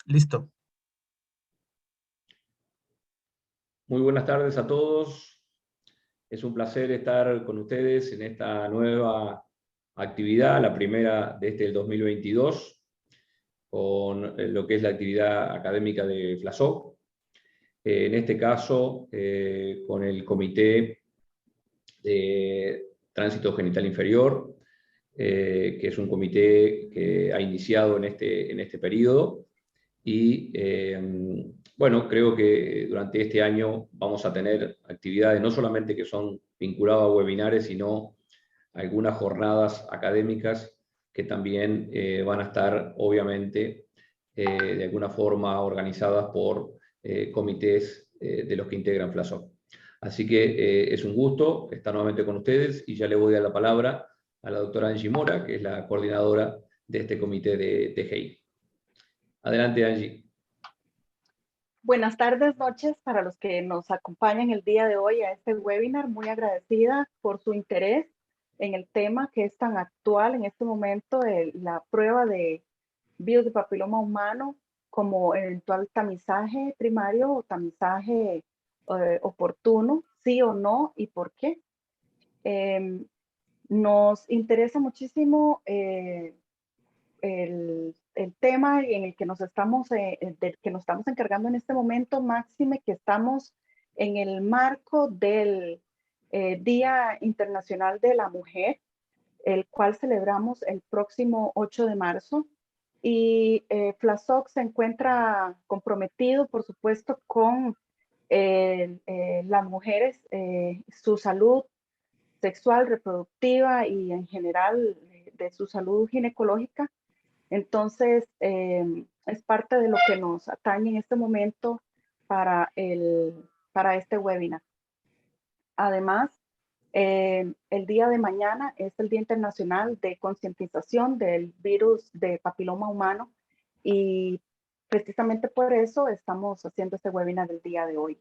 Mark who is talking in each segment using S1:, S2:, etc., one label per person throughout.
S1: Listo.
S2: Muy buenas tardes a todos. Es un placer estar con ustedes en esta nueva actividad, la primera de del 2022, con lo que es la actividad académica de FLASOC. En este caso, con el Comité de Tránsito Genital Inferior, que es un comité que ha iniciado en este periodo. Y bueno, creo que durante este año vamos a tener actividades no solamente que son vinculadas a webinares, sino algunas jornadas académicas que también van a estar, obviamente, de alguna forma organizadas por comités de los que integran FLASOC. Así que es un gusto estar nuevamente con ustedes y ya le voy a dar la palabra a la doctora Angie Mora, que es la coordinadora de este comité de GEI. Adelante, Angie.
S3: Buenas tardes, noches para los que nos acompañan el día de hoy a este webinar. Muy agradecida por su interés en el tema que es tan actual en este momento, la prueba de virus de papiloma humano como eventual tamizaje primario o tamizaje oportuno, sí o no y por qué. Nos interesa muchísimo el tema en el que del que nos estamos encargando en este momento, máxime que estamos en el marco del Día Internacional de la Mujer, el cual celebramos el próximo 8 de marzo. Y FLASOC se encuentra comprometido, por supuesto, con las mujeres, su salud sexual, reproductiva y en general de su salud ginecológica. Entonces, es parte de lo que nos atañe en este momento para este webinar. Además, el día de mañana es el Día Internacional de Concientización del Virus de Papiloma Humano y precisamente por eso estamos haciendo este webinar el día de hoy.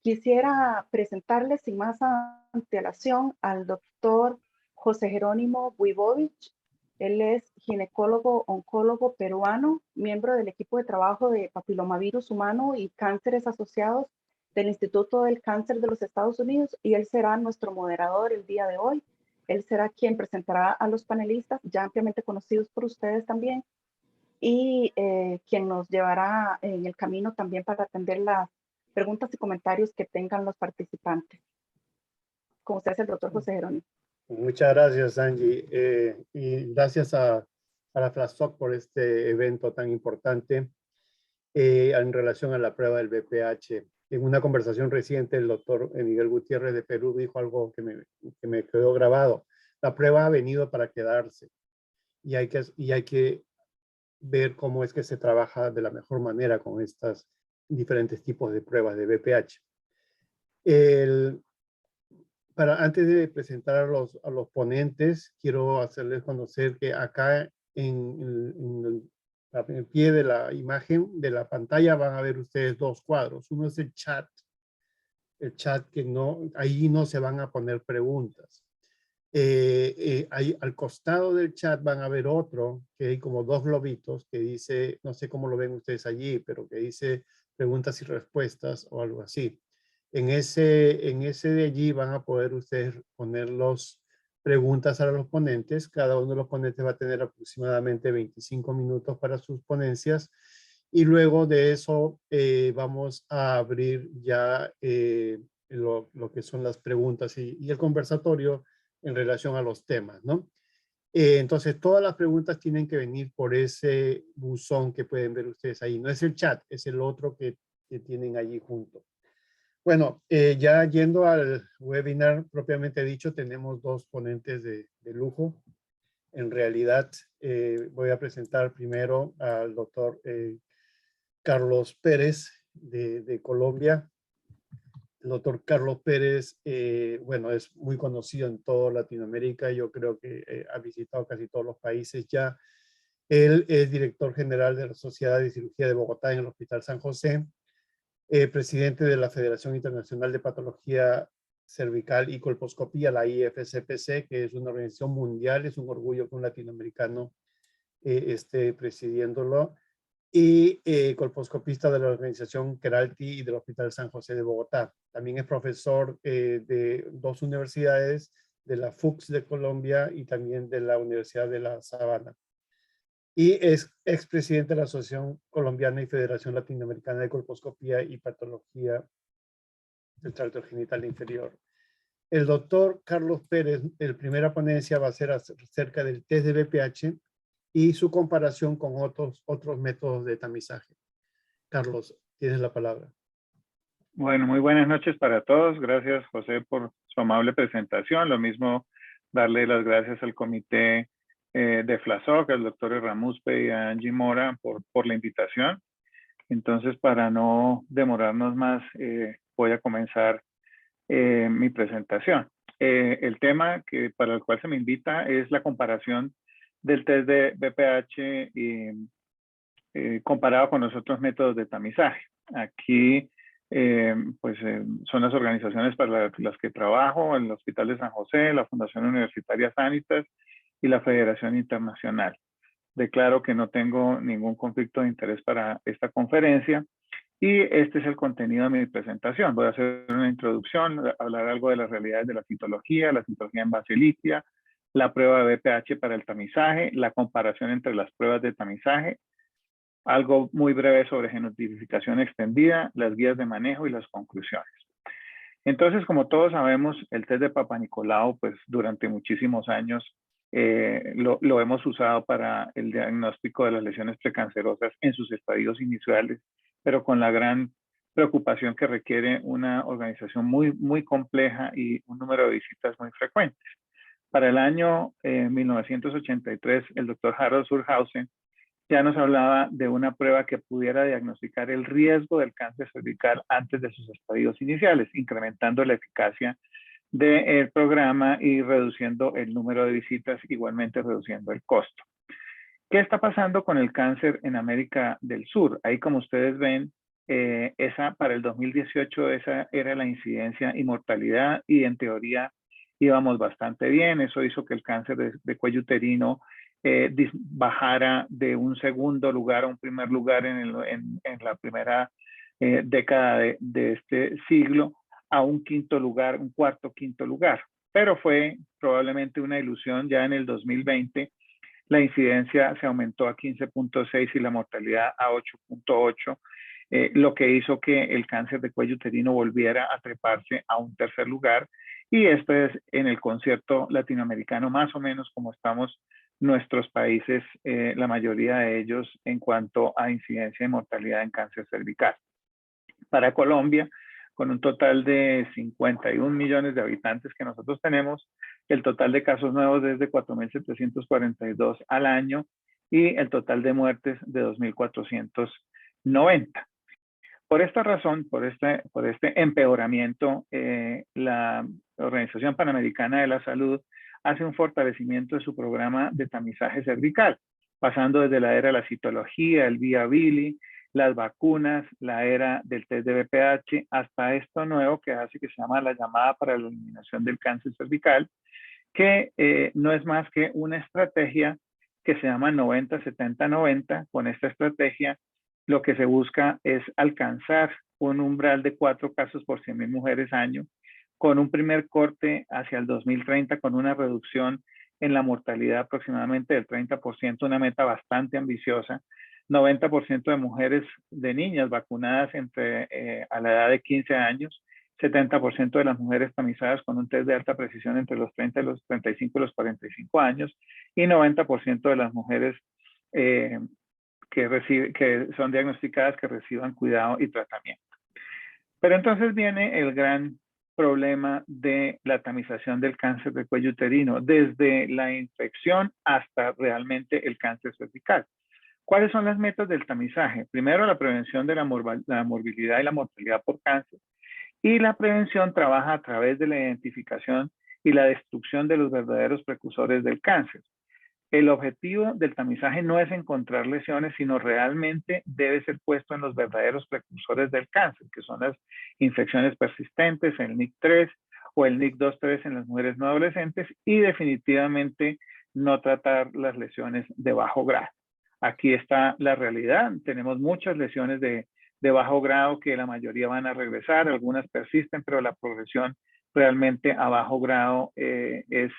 S3: Quisiera presentarles sin más antelación al doctor José Jerónimo Buibovich. Él es ginecólogo, oncólogo peruano, miembro del equipo de trabajo de papilomavirus humano y cánceres asociados del Instituto del Cáncer de los Estados Unidos, y él será nuestro moderador el día de hoy. Él será quien presentará a los panelistas, ya ampliamente conocidos por ustedes también, y quien nos llevará en el camino también para atender las preguntas y comentarios que tengan los participantes. Con ustedes el doctor José Jerónimo.
S4: Muchas gracias, Angie, y gracias a la FLASOC por este evento tan importante en relación a la prueba del VPH. En una conversación reciente, el doctor Miguel Gutiérrez de Perú dijo algo que me quedó grabado. La prueba ha venido para quedarse y hay que ver cómo es que se trabaja de la mejor manera con estos diferentes tipos de pruebas de VPH. Antes de presentar a los ponentes, quiero hacerles conocer que acá en el pie de la imagen de la pantalla van a ver ustedes dos cuadros. Uno es el chat que ahí no se van a poner preguntas. Ahí al costado del chat van a ver otro, que hay como dos globitos, que dice, no sé cómo lo ven ustedes allí, pero que dice preguntas y respuestas o algo así. En ese de allí van a poder ustedes poner las preguntas a los ponentes. Cada uno de los ponentes va a tener aproximadamente 25 minutos para sus ponencias. Y luego de eso vamos a abrir ya lo que son las preguntas y el conversatorio en relación a los temas, ¿no? Entonces, todas las preguntas tienen que venir por ese buzón que pueden ver ustedes ahí. No es el chat, es el otro que tienen allí junto. Bueno, ya yendo al webinar propiamente dicho, tenemos dos ponentes de lujo. En realidad, voy a presentar primero al doctor Carlos Pérez de Colombia. El doctor Carlos Pérez, bueno, es muy conocido en toda Latinoamérica. Yo creo que ha visitado casi todos los países ya. Él es director general de la Sociedad de Cirugía de Bogotá en el Hospital San José, presidente de la Federación Internacional de Patología Cervical y Colposcopía, la IFCPC, que es una organización mundial. Es un orgullo que un latinoamericano esté presidiéndolo. y colposcopista de la organización Keralty y del Hospital San José de Bogotá. También es profesor de 2 universidades, de la FUCS de Colombia y también de la Universidad de La Sabana. Y es expresidente de la Asociación Colombiana y Federación Latinoamericana de Colposcopía y Patología del Tracto Genital Inferior. El doctor Carlos Pérez, la primera ponencia va a ser acerca del test de BPH y su comparación con otros métodos de tamizaje. Carlos, tienes la palabra.
S1: Bueno, muy buenas noches para todos. Gracias, José, por su amable presentación. Lo mismo, darle las gracias al comité de FLASOC, al doctor Ramuspe y a Angie Mora por la invitación. Entonces, para no demorarnos más, voy a comenzar mi presentación. El tema para el cual se me invita es la comparación del test de BPH comparado con los otros métodos de tamizaje. Aquí son las organizaciones para las que trabajo, el Hospital de San José, la Fundación Universitaria Sanitas y la Federación Internacional. Declaro que no tengo ningún conflicto de interés para esta conferencia y este es el contenido de mi presentación. Voy a hacer una introducción, hablar algo de las realidades de la citología en base litia, la prueba de BPH para el tamizaje, la comparación entre las pruebas de tamizaje, algo muy breve sobre genotipificación extendida, las guías de manejo y las conclusiones. Entonces, como todos sabemos, el test de Papanicolau, pues durante muchísimos años lo hemos usado para el diagnóstico de las lesiones precancerosas en sus estadios iniciales, pero con la gran preocupación que requiere una organización muy compleja y un número de visitas muy frecuentes. Para el año 1983, el doctor Harold Surhausen ya nos hablaba de una prueba que pudiera diagnosticar el riesgo del cáncer cervical antes de sus estadios iniciales, incrementando la eficacia del programa y reduciendo el número de visitas, igualmente reduciendo el costo. ¿Qué está pasando con el cáncer en América del Sur? Ahí, como ustedes ven, para el 2018 esa era la incidencia y mortalidad y en teoría íbamos bastante bien. Eso hizo que el cáncer de cuello uterino bajara de un segundo lugar a un primer lugar en la primera década de este siglo a un quinto lugar, un cuarto, quinto lugar. Pero fue probablemente una ilusión. Ya en el 2020 la incidencia se aumentó a 15.6 y la mortalidad a 8.8, lo que hizo que el cáncer de cuello uterino volviera a treparse a un tercer lugar. Y esto es en el concierto latinoamericano, más o menos como estamos nuestros países, la mayoría de ellos en cuanto a incidencia y mortalidad en cáncer cervical. Para Colombia, con un total de 51 millones de habitantes que nosotros tenemos, el total de casos nuevos es de 4.742 al año y el total de muertes de 2.490. Por esta razón, por este empeoramiento, la Organización Panamericana de la Salud hace un fortalecimiento de su programa de tamizaje cervical, pasando desde la era de la citología, el Via-Vili, las vacunas, la era del test de BPH, hasta esto nuevo que hace que se llama la llamada para la eliminación del cáncer cervical, que no es más que una estrategia que se llama 90-70-90. Con esta estrategia, lo que se busca es alcanzar un umbral de 4 casos por 100.000 mujeres año, con un primer corte hacia el 2030, con una reducción en la mortalidad aproximadamente del 30%, una meta bastante ambiciosa. 90% de mujeres, de niñas vacunadas a la edad de 15 años, 70% de las mujeres tamizadas con un test de alta precisión entre los 30 y los 35 y los 45 años, y 90% de las mujeres que son diagnosticadas que reciban cuidado y tratamiento. Pero entonces viene el gran problema de la tamización del cáncer de cuello uterino, desde la infección hasta realmente el cáncer cervical. ¿Cuáles son las metas del tamizaje? Primero, la prevención de la morbilidad y la mortalidad por cáncer. Y la prevención trabaja a través de la identificación y la destrucción de los verdaderos precursores del cáncer. El objetivo del tamizaje no es encontrar lesiones, sino realmente debe ser puesto en los verdaderos precursores del cáncer, que son las infecciones persistentes, el NIC3 o el NIC2-3 en las mujeres no adolescentes, y definitivamente no tratar las lesiones de bajo grado. Aquí está la realidad. Tenemos muchas lesiones de bajo grado que la mayoría van a regresar, algunas persisten, pero la progresión realmente a bajo grado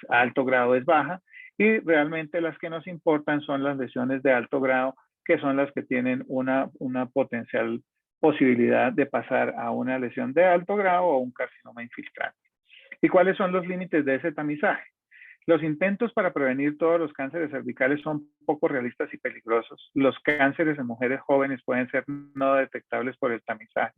S1: a alto grado es baja, y realmente las que nos importan son las lesiones de alto grado, que son las que tienen una potencial posibilidad de pasar a una lesión de alto grado o un carcinoma infiltrante. ¿Y cuáles son los límites de ese tamizaje? Los intentos para prevenir todos los cánceres cervicales son poco realistas y peligrosos. Los cánceres en mujeres jóvenes pueden ser no detectables por el tamizaje.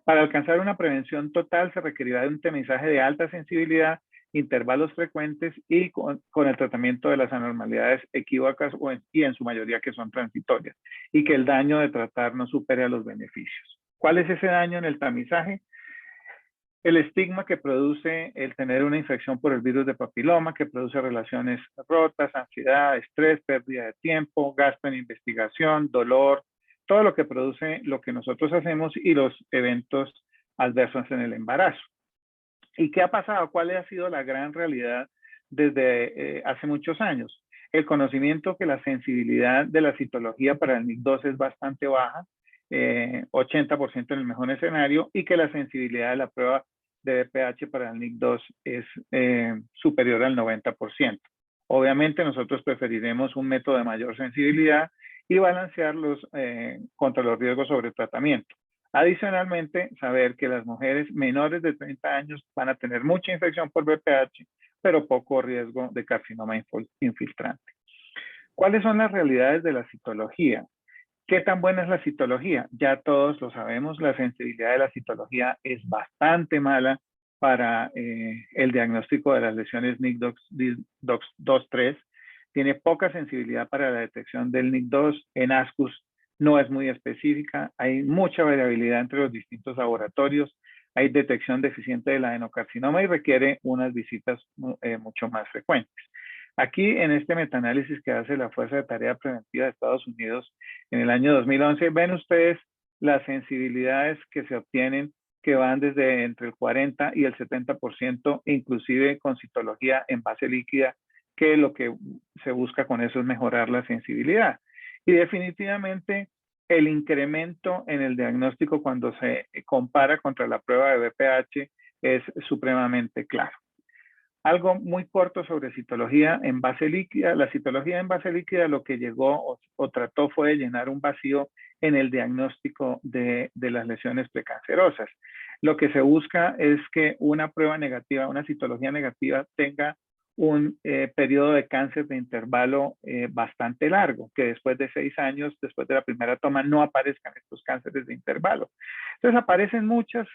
S1: Para alcanzar una prevención total se requerirá de un tamizaje de alta sensibilidad, intervalos frecuentes y con el tratamiento de las anormalidades equívocas y en su mayoría que son transitorias, y que el daño de tratar no supere a los beneficios. ¿Cuál es ese daño en el tamizaje? El estigma que produce el tener una infección por el virus de papiloma, que produce relaciones rotas, ansiedad, estrés, pérdida de tiempo, gasto en investigación, dolor, todo lo que produce lo que nosotros hacemos y los eventos adversos en el embarazo. ¿Y qué ha pasado? ¿Cuál ha sido la gran realidad desde hace muchos años? El conocimiento que la sensibilidad de la citología para el NIC2 es bastante baja, 80% en el mejor escenario, y que la sensibilidad de la prueba de VPH para el NIC2 es superior al 90%. Obviamente nosotros preferiremos un método de mayor sensibilidad y balancearlos contra los riesgos sobre tratamiento. Adicionalmente, saber que las mujeres menores de 30 años van a tener mucha infección por VPH, pero poco riesgo de carcinoma infiltrante. ¿Cuáles son las realidades de la citología? ¿Qué tan buena es la citología? Ya todos lo sabemos, la sensibilidad de la citología es bastante mala para el diagnóstico de las lesiones NIC2-3. Tiene poca sensibilidad para la detección del NIC2. En ASCUS no es muy específica. Hay mucha variabilidad entre los distintos laboratorios. Hay detección deficiente del adenocarcinoma y requiere unas visitas mucho más frecuentes. Aquí, en este metaanálisis que hace la Fuerza de Tarea Preventiva de Estados Unidos en el año 2011, ven ustedes las sensibilidades que se obtienen, que van desde entre el 40 y el 70%, inclusive con citología en base líquida, que lo que se busca con eso es mejorar la sensibilidad. Y definitivamente el incremento en el diagnóstico cuando se compara contra la prueba de VPH es supremamente claro. Algo muy corto sobre citología en base líquida. La citología en base líquida lo que llegó o trató fue de llenar un vacío en el diagnóstico de las lesiones precancerosas. Lo que se busca es que una prueba negativa, una citología negativa, tenga un periodo de cáncer de intervalo bastante largo, que después de 6 años, después de la primera toma, no aparezcan estos cánceres de intervalo. Entonces aparecen muchos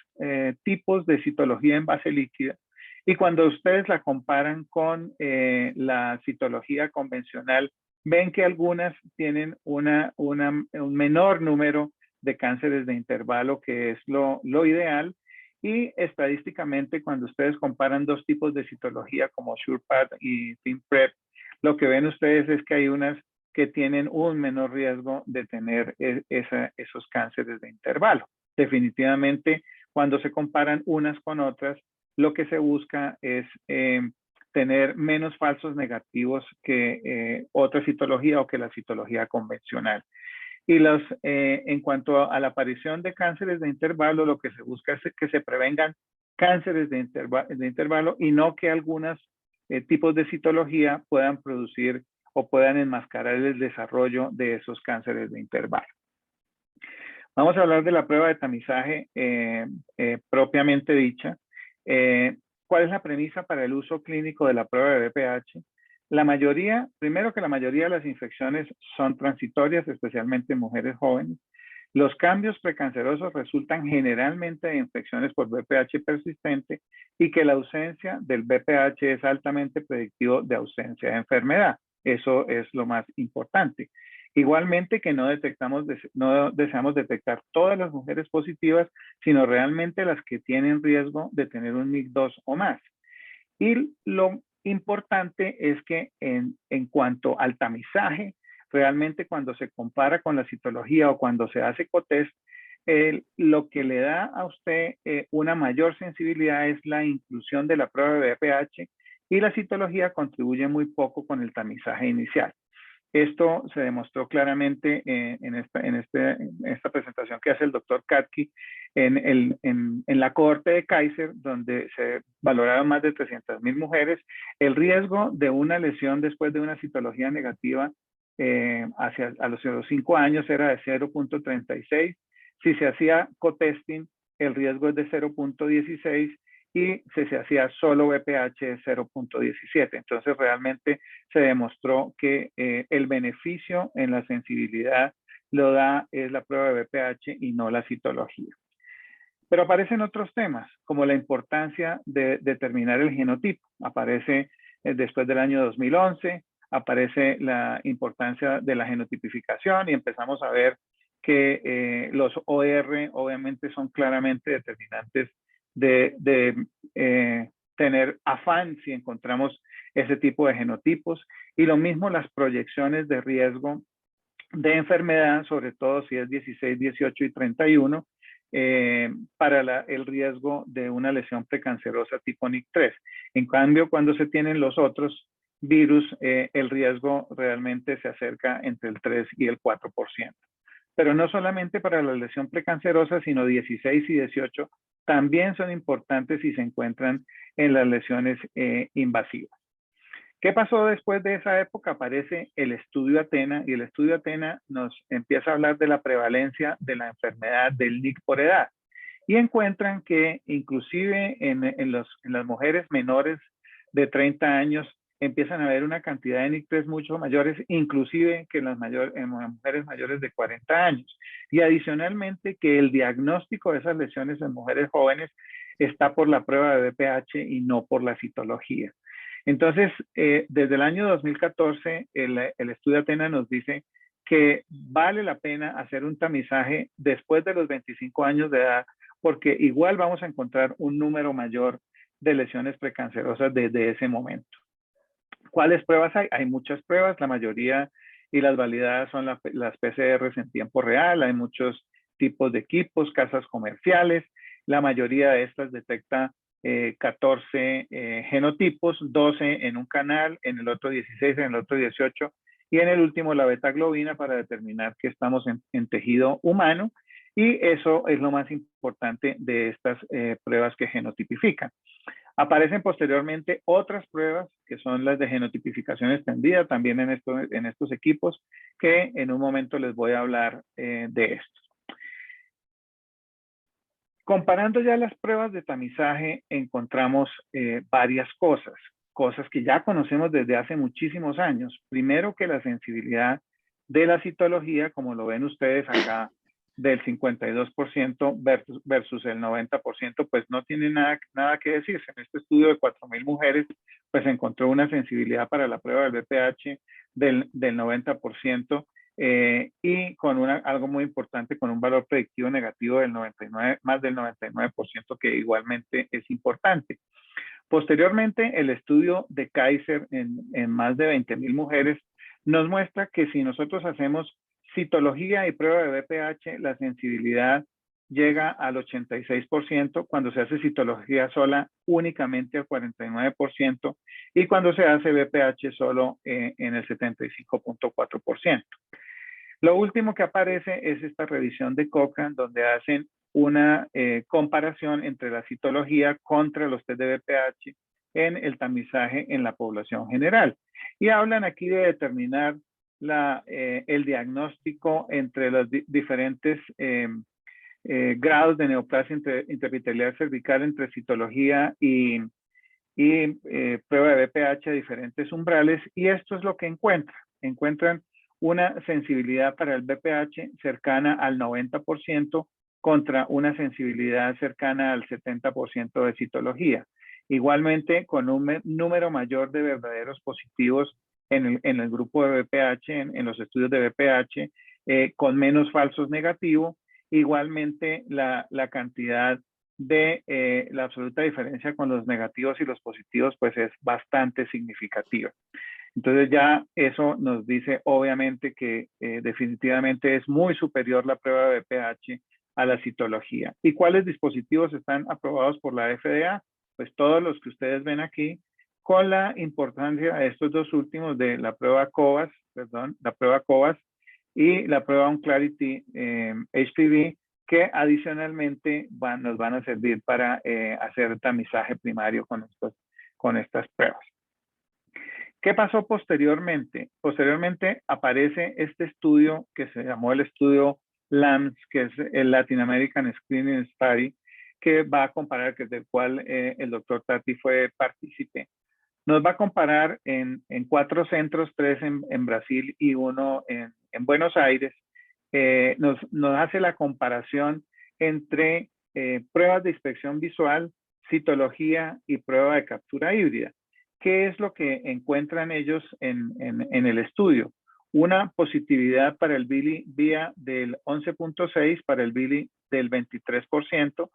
S1: tipos de citología en base líquida. Y cuando ustedes la comparan con la citología convencional, ven que algunas tienen un menor número de cánceres de intervalo, que es lo ideal. Y estadísticamente, cuando ustedes comparan dos tipos de citología como SurePath y ThinPrep, lo que ven ustedes es que hay unas que tienen un menor riesgo de tener esos cánceres de intervalo. Definitivamente, cuando se comparan unas con otras, lo que se busca es tener menos falsos negativos que otra citología o que la citología convencional. Y en cuanto a la aparición de cánceres de intervalo, lo que se busca es que se prevengan cánceres de intervalo y no que algunos tipos de citología puedan producir o puedan enmascarar el desarrollo de esos cánceres de intervalo. Vamos a hablar de la prueba de tamizaje propiamente dicha. ¿Cuál es la premisa para el uso clínico de la prueba de VPH? Primero que la mayoría de las infecciones son transitorias, especialmente en mujeres jóvenes. Los cambios precancerosos resultan generalmente de infecciones por VPH persistente y que la ausencia del VPH es altamente predictivo de ausencia de enfermedad. Eso es lo más importante. Igualmente que no deseamos detectar todas las mujeres positivas, sino realmente las que tienen riesgo de tener un NIC2 o más. Y lo importante es que en cuanto al tamizaje, realmente cuando se compara con la citología o cuando se hace cotest, lo que le da a usted una mayor sensibilidad es la inclusión de la prueba de VPH, y la citología contribuye muy poco con el tamizaje inicial. Esto se demostró claramente en esta presentación que hace el doctor Katke en la cohorte de Kaiser, donde se valoraron más de 300.000 mujeres. El riesgo de una lesión después de una citología negativa a los 5 años era de 0.36. Si se hacía co-testing, el riesgo es de 0.16 y si se hacía solo BPH es 0.17. Entonces realmente se demostró que el beneficio en la sensibilidad lo da es la prueba de BPH y no la citología. Pero aparecen otros temas, como la importancia de determinar el genotipo. Aparece después del año 2011, aparece la importancia de la genotipificación y empezamos a ver que los OR obviamente son claramente determinantes de tener afán si encontramos ese tipo de genotipos. Y lo mismo las proyecciones de riesgo de enfermedad, sobre todo si es 16, 18 y 31, para el riesgo de una lesión precancerosa tipo NIC3. En cambio, cuando se tienen los otros virus, el riesgo realmente se acerca entre el 3 y el 4%. Pero no solamente para la lesión precancerosa, sino 16 y 18 también son importantes si se encuentran en las lesiones invasivas. ¿Qué pasó después de esa época? Aparece el estudio Athena y el estudio Athena nos empieza a hablar de la prevalencia de la enfermedad del NIC por edad y encuentran que inclusive en las mujeres menores de 30 años empiezan a haber una cantidad de NIC3 mucho mayores, inclusive que en las mujeres mayores de 40 años. Y adicionalmente que el diagnóstico de esas lesiones en mujeres jóvenes está por la prueba de BPH y no por la citología. Entonces, desde el año 2014, el estudio Athena nos dice que vale la pena hacer un tamizaje después de los 25 años de edad, porque igual vamos a encontrar un número mayor de lesiones precancerosas desde ese momento. ¿Cuáles pruebas hay? Hay muchas pruebas, la mayoría y las validadas son las PCRs en tiempo real, hay muchos tipos de equipos, casas comerciales, la mayoría de estas detecta 14 genotipos, 12 en un canal, en el otro 16, en el otro 18 y en el último la beta-globina para determinar que estamos en tejido humano y eso es lo más importante de estas pruebas que genotipifican. Aparecen posteriormente otras pruebas que son las de genotipificación extendida también en estos equipos que en un momento les voy a hablar de esto. Comparando ya las pruebas de tamizaje encontramos varias cosas que ya conocemos desde hace muchísimos años. Primero que la sensibilidad de la citología, como lo ven ustedes acá, del 52% versus el 90%, pues no tiene nada que decirse. En este estudio de 4.000 mujeres, pues encontró una sensibilidad para la prueba del BPH del 90% y con algo muy importante, con un valor predictivo negativo del 99, más del 99%, que igualmente es importante. Posteriormente, el estudio de Kaiser en más de 20.000 mujeres nos muestra que si nosotros hacemos citología y prueba de BPH, la sensibilidad llega al 86%, cuando se hace citología sola únicamente al 49% y cuando se hace BPH solo en el 75.4%. Lo último que aparece es esta revisión de Cochrane, donde hacen una comparación entre la citología contra los test de BPH en el tamizaje en la población general. Y hablan aquí de determinar el diagnóstico entre los diferentes grados de neoplasia intraepitelial cervical entre citología y prueba de BPH a diferentes umbrales, y esto es lo que encuentran una sensibilidad para el BPH cercana al 90% contra una sensibilidad cercana al 70% de citología. Igualmente, con un número mayor de verdaderos positivos en el grupo de BPH, en los estudios de BPH, con menos falsos negativos. Igualmente, la cantidad de la absoluta diferencia con los negativos y los positivos, pues es bastante significativa. Entonces ya eso nos dice obviamente que definitivamente es muy superior la prueba de BPH a la citología. ¿Y cuáles dispositivos están aprobados por la FDA? Pues todos los que ustedes ven aquí, con la importancia de estos dos últimos de la prueba COVAS perdón, la prueba COVAS y la prueba OnClarity HPV, que adicionalmente nos van a servir para hacer tamizaje primario con estas pruebas. ¿Qué pasó posteriormente? Posteriormente aparece este estudio que se llamó el estudio LAMS, que es el Latin American Screening Study, que va a comparar, que es del cual el doctor Tati fue partícipe. Nos va a comparar en 4 centros, 3 en Brasil y 1 en Buenos Aires. Nos hace la comparación entre pruebas de inspección visual, citología y prueba de captura híbrida. ¿Qué es lo que encuentran ellos en el estudio? Una positividad para el Bili vía del 11.6, para el Bili del 23%,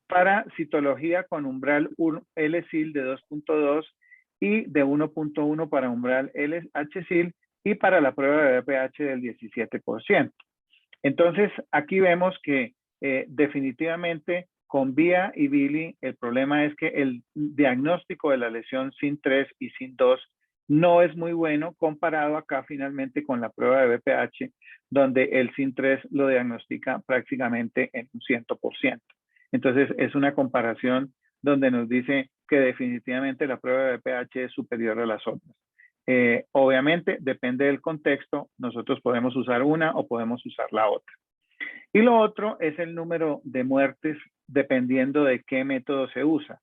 S1: para citología con umbral L-Sil de 2.2 y de 1.1 para umbral H-Sil y para la prueba de VPH del 17%. Entonces, aquí vemos que definitivamente con VIA y Bili, el problema es que el diagnóstico de la lesión SIN3 y SIN2 no es muy bueno comparado acá finalmente con la prueba de VPH, donde el SIN3 lo diagnostica prácticamente en un 100%. Entonces, es una comparación donde nos dice que definitivamente la prueba de VPH es superior a las otras. Obviamente, depende del contexto, nosotros podemos usar una o podemos usar la otra. Y lo otro es el número de muertes dependiendo de qué método se usa.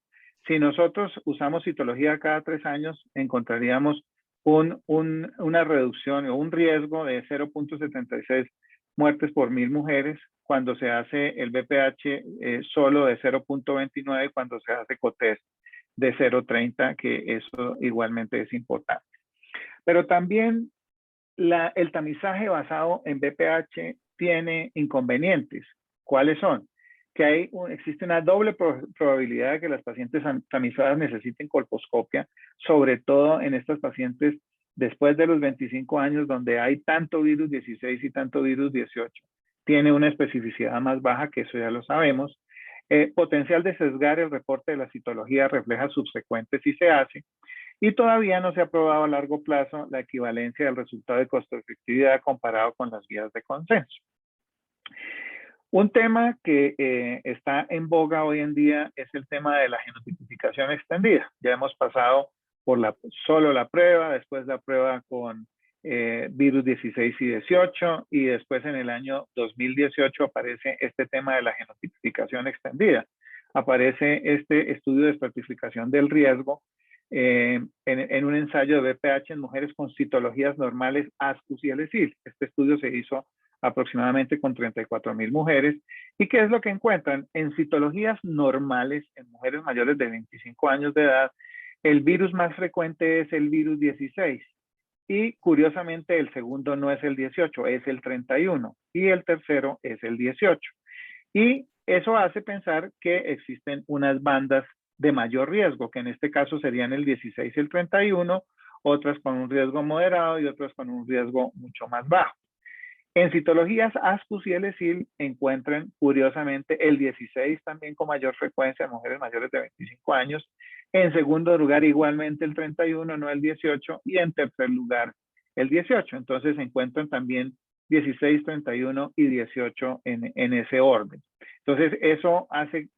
S1: Si nosotros usamos citología cada 3 años, encontraríamos una reducción o un riesgo de 0.76 muertes por 1000 mujeres, cuando se hace el VPH solo de 0.29 y cuando se hace COTEST de 0.30, que eso igualmente es importante. Pero también el tamizaje basado en VPH tiene inconvenientes. ¿Cuáles son? Que existe una doble probabilidad de que las pacientes tamizadas necesiten colposcopia, sobre todo en estas pacientes después de los 25 años, donde hay tanto virus 16 y tanto virus 18. Tiene una especificidad más baja, que eso ya lo sabemos. Potencial de sesgar el reporte de la citología refleja subsecuente si se hace. Y todavía no se ha probado a largo plazo la equivalencia del resultado de costo-efectividad comparado con las guías de consenso. Un tema que está en boga hoy en día es el tema de la genotipificación extendida. Ya hemos pasado por solo la prueba, después la prueba con virus 16 y 18, y después en el año 2018 aparece este tema de la genotipificación extendida. Aparece este estudio de estratificación del riesgo en un ensayo de VPH en mujeres con citologías normales ASCUS y L-Sil. Este estudio se hizo aproximadamente con 34,000 mujeres. ¿Y qué es lo que encuentran? En citologías normales, en mujeres mayores de 25 años de edad, el virus más frecuente es el virus 16. Y curiosamente el segundo no es el 18, es el 31. Y el tercero es el 18. Y eso hace pensar que existen unas bandas de mayor riesgo, que en este caso serían el 16 y el 31, otras con un riesgo moderado y otras con un riesgo mucho más bajo. En citologías ASCUS y L-Sil encuentran curiosamente el 16 también con mayor frecuencia en mujeres mayores de 25 años. En segundo lugar igualmente el 31, no el 18. Y en tercer lugar el 18. Entonces se encuentran también 16, 31 y 18 en ese orden. Entonces eso hace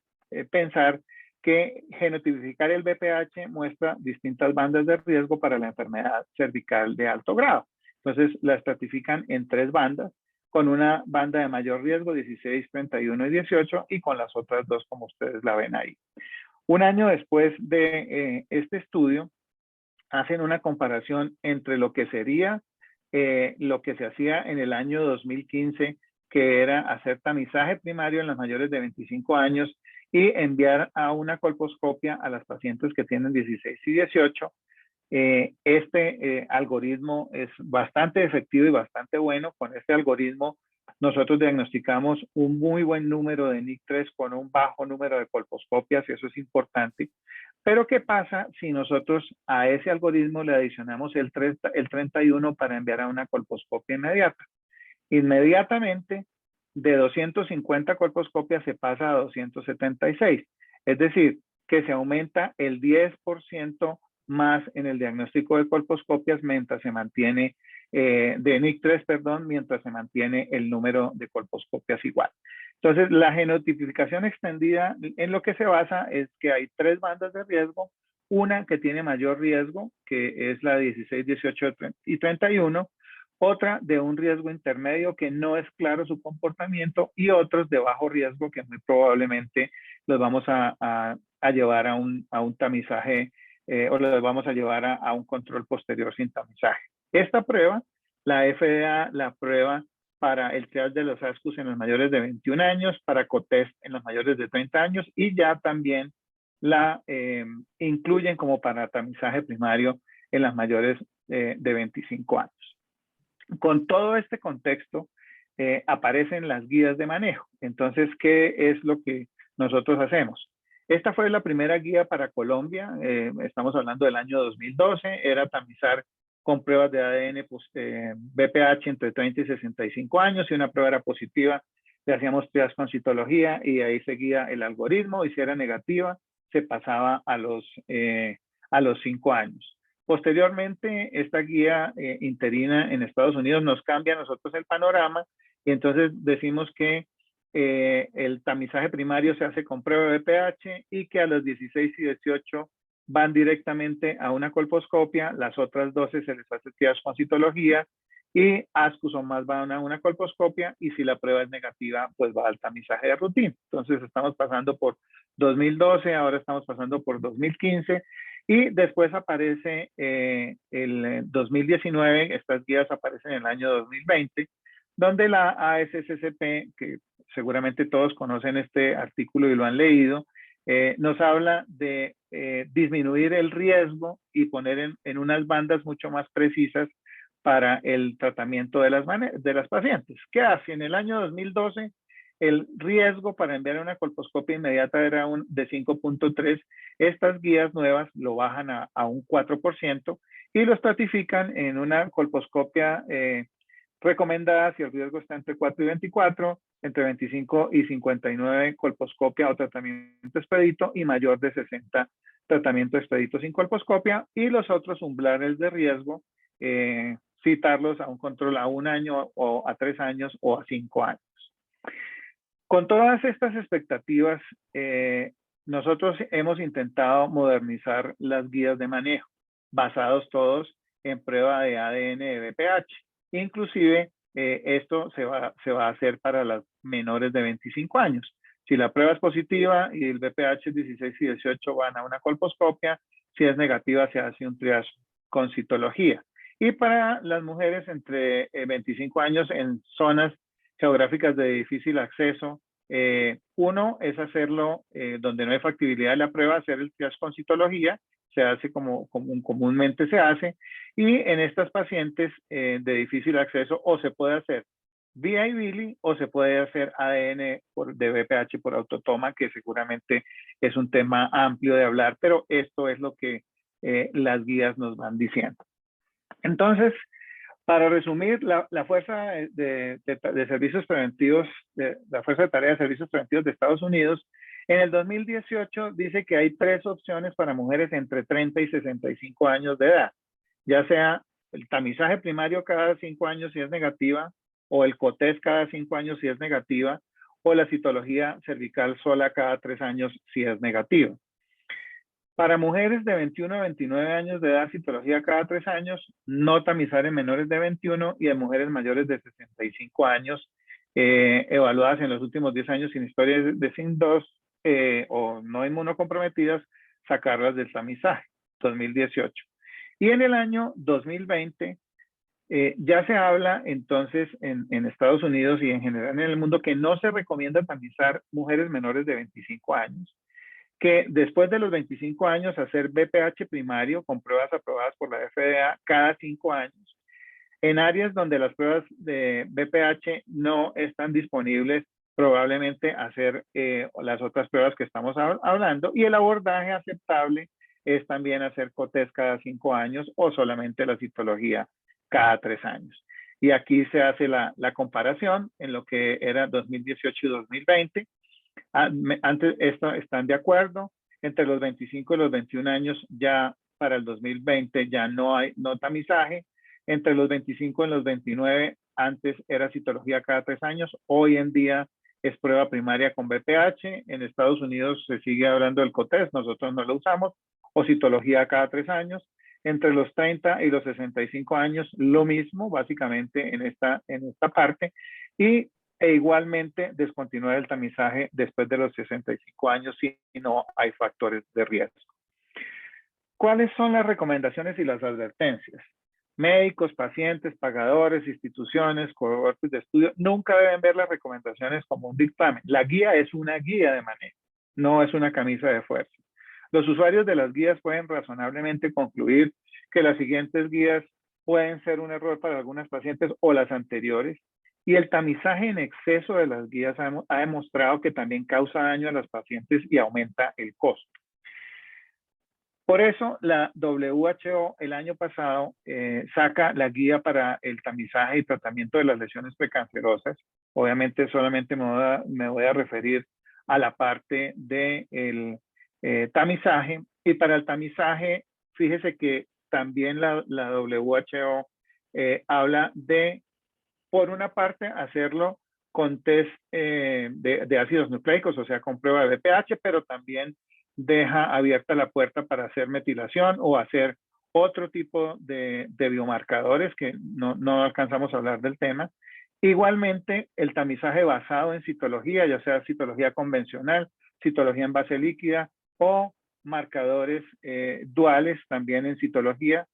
S1: pensar que genotipificar el VPH muestra distintas bandas de riesgo para la enfermedad cervical de alto grado. Entonces la estratifican en 3 bandas, con una banda de mayor riesgo, 16, 31 y 18, y con las otras 2 como ustedes la ven ahí. Un año después de este estudio, hacen una comparación entre lo que sería lo que se hacía en el año 2015, que era hacer tamizaje primario en las mayores de 25 años y enviar a una colposcopia a las pacientes que tienen 16 y 18. Este algoritmo es bastante efectivo y bastante bueno. Con este algoritmo nosotros diagnosticamos un muy buen número de NIC3 con un bajo número de colposcopias, y eso es importante. Pero ¿qué pasa si nosotros a ese algoritmo le adicionamos el 31 para enviar a una colposcopia inmediata? Inmediatamente de 250 colposcopias se pasa a 276. Es decir, que se aumenta el 10% más en el diagnóstico de colposcopias mientras se mantiene de NIC3, perdón, mientras se mantiene el número de colposcopias igual. Entonces, la genotipificación extendida en lo que se basa es que hay 3 bandas de riesgo, una que tiene mayor riesgo, que es la 16, 18 y 31, otra de un riesgo intermedio que no es claro su comportamiento y otros de bajo riesgo que muy probablemente los vamos a llevar a un tamizaje o los vamos a llevar a un control posterior sin tamizaje. Esta prueba, la FDA la prueba para el triage de los ASCUS en los mayores de 21 años, para COTEST en los mayores de 30 años y ya también la incluyen como para tamizaje primario en las mayores de 25 años. Con todo este contexto, aparecen las guías de manejo. Entonces, ¿qué es lo que nosotros hacemos? Esta fue la primera guía para Colombia, estamos hablando del año 2012, era tamizar con pruebas de ADN pues, BPH entre 30 y 65 años, si una prueba era positiva, le hacíamos triage con citología y ahí seguía el algoritmo, y si era negativa, se pasaba a los 5 años. Posteriormente, esta guía interina en Estados Unidos nos cambia a nosotros el panorama y entonces decimos que el tamizaje primario se hace con prueba de BPH y que a los 16 y 18 van directamente a una colposcopia, las otras 12 se les hace triage con citología y ASCUS o más van a una colposcopia y si la prueba es negativa, pues va al tamizaje de rutina. Entonces estamos pasando por 2012, ahora estamos pasando por 2015 y después aparece el 2019, estas guías aparecen en el año 2020, donde la ASSCP, que seguramente todos conocen este artículo y lo han leído, nos habla de disminuir el riesgo y poner en unas bandas mucho más precisas para el tratamiento de las pacientes. ¿Qué hace? En el año 2012, el riesgo para enviar una colposcopia inmediata era de 5.3. Estas guías nuevas lo bajan a un 4% y lo estratifican en una colposcopia recomendada si el riesgo está entre 4 y 24, entre 25 y 59 colposcopia o tratamiento expedito y mayor de 60 tratamiento expedito sin colposcopia y los otros umbrales de riesgo citarlos a un control a 1 año o a 3 años o a 5 años. Con todas estas expectativas, nosotros hemos intentado modernizar las guías de manejo, basados todos en prueba de ADN de BPH. Inclusive, esto se va a hacer para las menores de 25 años. Si la prueba es positiva y el BPH 16 y 18 van a una colposcopia, si es negativa se hace un triage con citología. Y para las mujeres entre 25 años en zonas geográficas de difícil acceso, uno es hacerlo donde no hay factibilidad de la prueba, hacer el triage con citología, se hace como comúnmente se hace, y en estas pacientes de difícil acceso o se puede hacer vía IBILI o se puede hacer ADN de BPH por autotoma, que seguramente es un tema amplio de hablar, pero esto es lo que las guías nos van diciendo. Entonces, para resumir, la Fuerza de Servicios Preventivos, la Fuerza de Tarea de Servicios Preventivos de Estados Unidos, en el 2018 dice que hay 3 opciones para mujeres entre 30 y 65 años de edad, ya sea el tamizaje primario cada 5 años si es negativa, o el COTEST cada 5 años si es negativa, o la citología cervical sola cada 3 años si es negativa. Para mujeres de 21 a 29 años de edad, citología cada 3 años, no tamizar en menores de 21 y en mujeres mayores de 65 años, evaluadas en los últimos 10 años sin historia de SIN2 o no inmunocomprometidas, sacarlas del tamizaje, 2018. Y en el año 2020, ya se habla entonces en Estados Unidos y en general en el mundo que no se recomienda tamizar mujeres menores de 25 años, que después de los 25 años hacer BPH primario con pruebas aprobadas por la FDA cada 5 años. En áreas donde las pruebas de BPH no están disponibles, probablemente hacer las otras pruebas que estamos hablando. Y el abordaje aceptable es también hacer COTEST cada 5 años o solamente la citología cada 3 años. Y aquí se hace la comparación en lo que era 2018 y 2020. Antes están de acuerdo, entre los 25 y los 21 años ya para el 2020 ya no hay tamizaje, entre los 25 y los 29, antes era citología cada 3 años, hoy en día es prueba primaria con BPH. En Estados Unidos se sigue hablando del COTES, nosotros no lo usamos, o citología cada 3 años. Entre los 30 y los 65 años, lo mismo, básicamente en esta parte. E igualmente descontinuar el tamizaje después de los 65 años si no hay factores de riesgo. ¿Cuáles son las recomendaciones y las advertencias? Médicos, pacientes, pagadores, instituciones, cohortes de estudio, nunca deben ver las recomendaciones como un dictamen. La guía es una guía de manejo, no es una camisa de fuerza. Los usuarios de las guías pueden razonablemente concluir que las siguientes guías pueden ser un error para algunas pacientes o las anteriores, y el tamizaje en exceso de las guías ha demostrado que también causa daño a las pacientes y aumenta el costo. Por eso la WHO el año pasado saca la guía para el tamizaje y tratamiento de las lesiones precancerosas. Obviamente solamente me voy a referir a la parte del tamizaje. Y para el tamizaje, fíjese que también la WHO habla de, por una parte, hacerlo con test de ácidos nucleicos, o sea, con prueba de pH, pero también deja abierta la puerta para hacer metilación o hacer otro tipo de biomarcadores que no alcanzamos a hablar del tema. Igualmente, el tamizaje basado en citología, ya sea citología convencional, citología en base líquida o marcadores duales también en citología,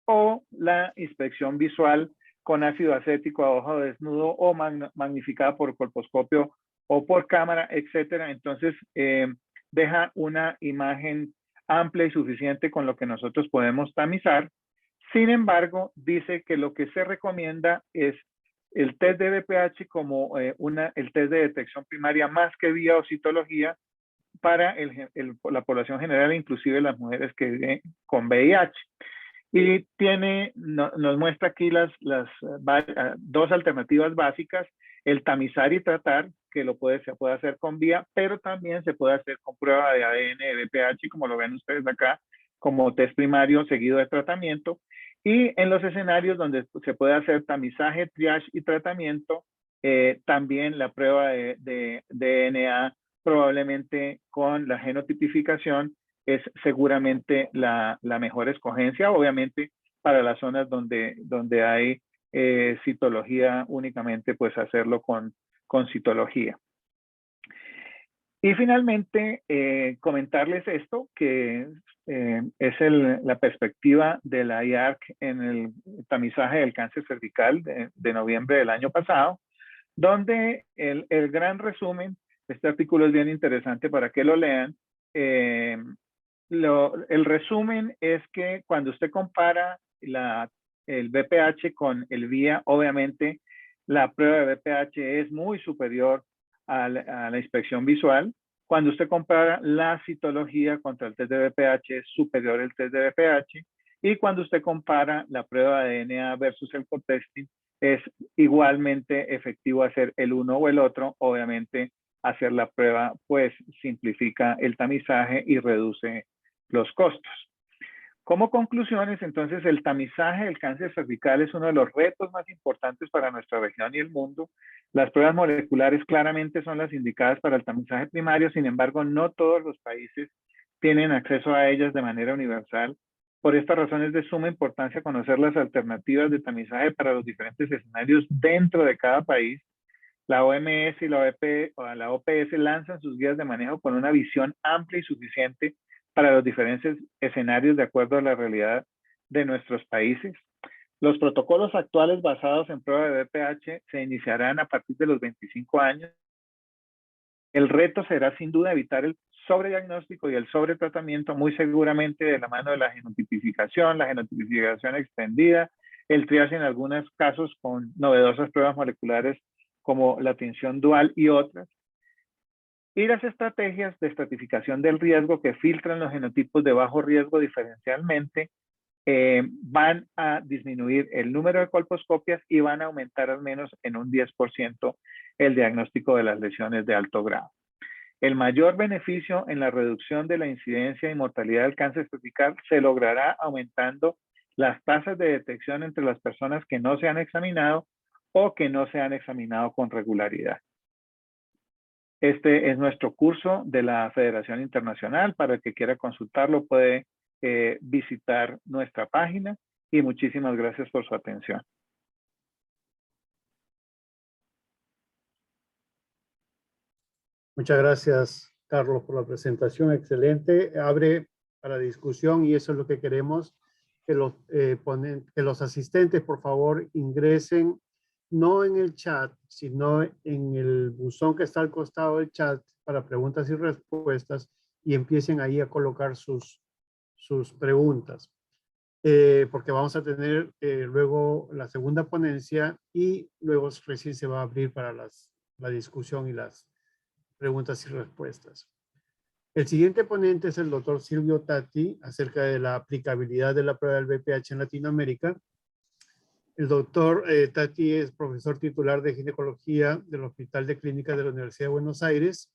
S1: o la inspección visual con ácido acético a ojo desnudo o magnificada por colposcopio o por cámara, etcétera. Entonces, deja una imagen amplia y suficiente con lo que nosotros podemos tamizar. Sin embargo, dice que lo que se recomienda es el test de BPH como el test de detección primaria más que vía o citología para la población general, inclusive las mujeres que viven con VIH. Y nos muestra aquí las dos alternativas básicas: el tamizar y tratar, que se puede hacer con vía, pero también se puede hacer con prueba de ADN de BPH, como lo ven ustedes acá, como test primario seguido de tratamiento. Y en los escenarios donde se puede hacer tamizaje, triage y tratamiento, también la prueba de DNA, probablemente con la genotipificación, es seguramente la mejor escogencia, obviamente para las zonas donde hay citología únicamente, pues hacerlo con citología. Y finalmente, comentarles esto, que es la perspectiva de la IARC en el tamizaje del cáncer cervical de noviembre del año pasado, donde el gran resumen, este artículo es bien interesante para que lo lean. El resumen es que cuando usted compara el BPH con el VIA, obviamente la prueba de BPH es muy superior a la inspección visual. Cuando usted compara la citología contra el test de BPH, es superior el test de BPH. Y cuando usted compara la prueba de DNA versus el co-testing, es igualmente efectivo hacer el uno o el otro. Obviamente, hacer la prueba pues simplifica el tamizaje y reduce los costos. Como conclusiones, entonces, el tamizaje del cáncer cervical es uno de los retos más importantes para nuestra región y el mundo. Las pruebas moleculares claramente son las indicadas para el tamizaje primario, sin embargo, no todos los países tienen acceso a ellas de manera universal. Por esta razón es de suma importancia conocer las alternativas de tamizaje para los diferentes escenarios dentro de cada país. La OMS y la OPS lanzan sus guías de manejo con una visión amplia y suficiente para los diferentes escenarios de acuerdo a la realidad de nuestros países. Los protocolos actuales basados en prueba de BPH se iniciarán a partir de los 25 años. El reto será sin duda evitar el sobrediagnóstico y el sobretratamiento, muy seguramente de la mano de la genotipificación extendida, el triaje en algunos casos con novedosas pruebas moleculares como la tinción dual y otras. Y las estrategias de estratificación del riesgo que filtran los genotipos de bajo riesgo diferencialmente van a disminuir el número de colposcopias y van a aumentar al menos en un 10% el diagnóstico de las lesiones de alto grado. El mayor beneficio en la reducción de la incidencia y mortalidad del cáncer cervical se logrará aumentando las tasas de detección entre las personas que no se han examinado o que no se han examinado con regularidad. Este es nuestro curso de la Federación Internacional. Para el que quiera consultarlo puede visitar nuestra página, y muchísimas gracias por su atención.
S4: Muchas gracias, Carlos, por la presentación. Excelente. Abre para discusión y eso es lo que queremos, que los asistentes, por favor, ingresen no en el chat, sino en el buzón que está al costado del chat para preguntas y respuestas, y empiecen ahí a colocar sus preguntas. Porque vamos a tener luego la segunda ponencia y luego recién se va a abrir para la discusión y las preguntas y respuestas. El siguiente ponente es el doctor Silvio Tatti, acerca de la aplicabilidad de la prueba del VPH en Latinoamérica. El doctor Tatti es profesor titular de ginecología del Hospital de Clínicas de la Universidad de Buenos Aires,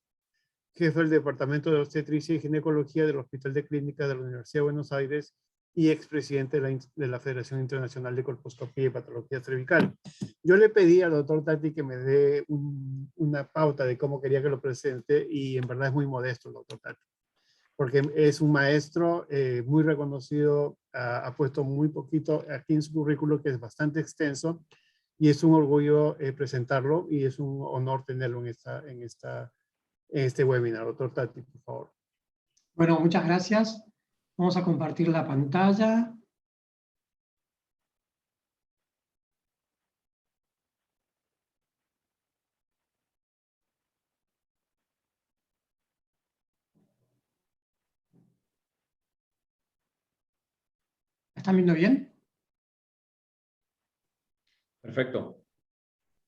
S4: jefe del Departamento de Obstetricia y Ginecología del Hospital de Clínicas de la Universidad de Buenos Aires y expresidente de la Federación Internacional de Colposcopía y Patología Cervical. Yo le pedí al doctor Tatti que me dé una pauta de cómo quería que lo presente, y en verdad es muy modesto el doctor Tatti, porque es un maestro muy reconocido, ha puesto muy poquito aquí en su currículo, que es bastante extenso, y es un orgullo presentarlo, y es un honor tenerlo en este webinar. Doctor Tatti, por favor.
S5: Bueno, muchas gracias. Vamos a compartir la pantalla. ¿Están viendo bien?
S2: Perfecto.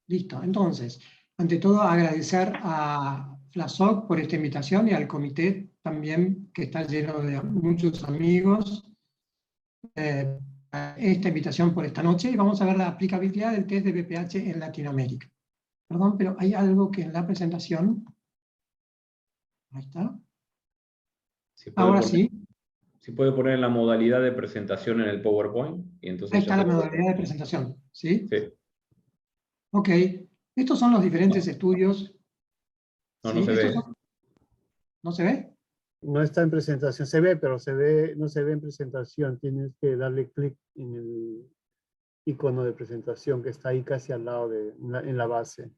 S5: Listo. Entonces, ante todo, agradecer a FLASOC por esta invitación y al comité también, que está lleno de muchos amigos. Esta invitación por esta noche, y vamos a ver la aplicabilidad del test de VPH en Latinoamérica. Perdón, pero hay algo que en la presentación... Ahí está. Ahora sí.
S2: Si puede poner la modalidad de presentación en el PowerPoint. Y entonces
S5: Ahí está la modalidad de presentación, ¿sí?
S2: Sí.
S5: Ok. Estos son los diferentes estudios.
S2: No,
S5: ¿sí?
S2: no se ve.
S5: ¿No se ve?
S4: No está en presentación, se ve, pero no se ve en presentación. Tienes que darle clic en el icono de presentación que está ahí casi al lado en la base.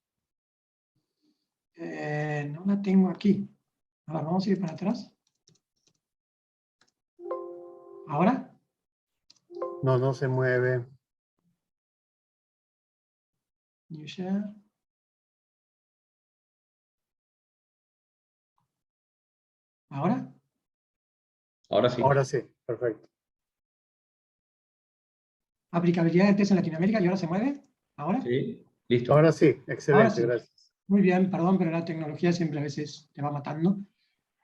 S5: No la tengo aquí. Ahora vamos a ir para atrás. ¿Ahora?
S4: No, no se mueve.
S5: New share. ¿Ahora?
S2: Ahora sí.
S4: Ahora sí, perfecto.
S5: Aplicabilidad del test en Latinoamérica, ¿y ahora se mueve? ¿Ahora?
S2: Sí, listo.
S4: Ahora sí, excelente,
S5: Ahora sí.
S4: gracias.
S5: Muy bien, perdón, pero la tecnología siempre a veces te va matando.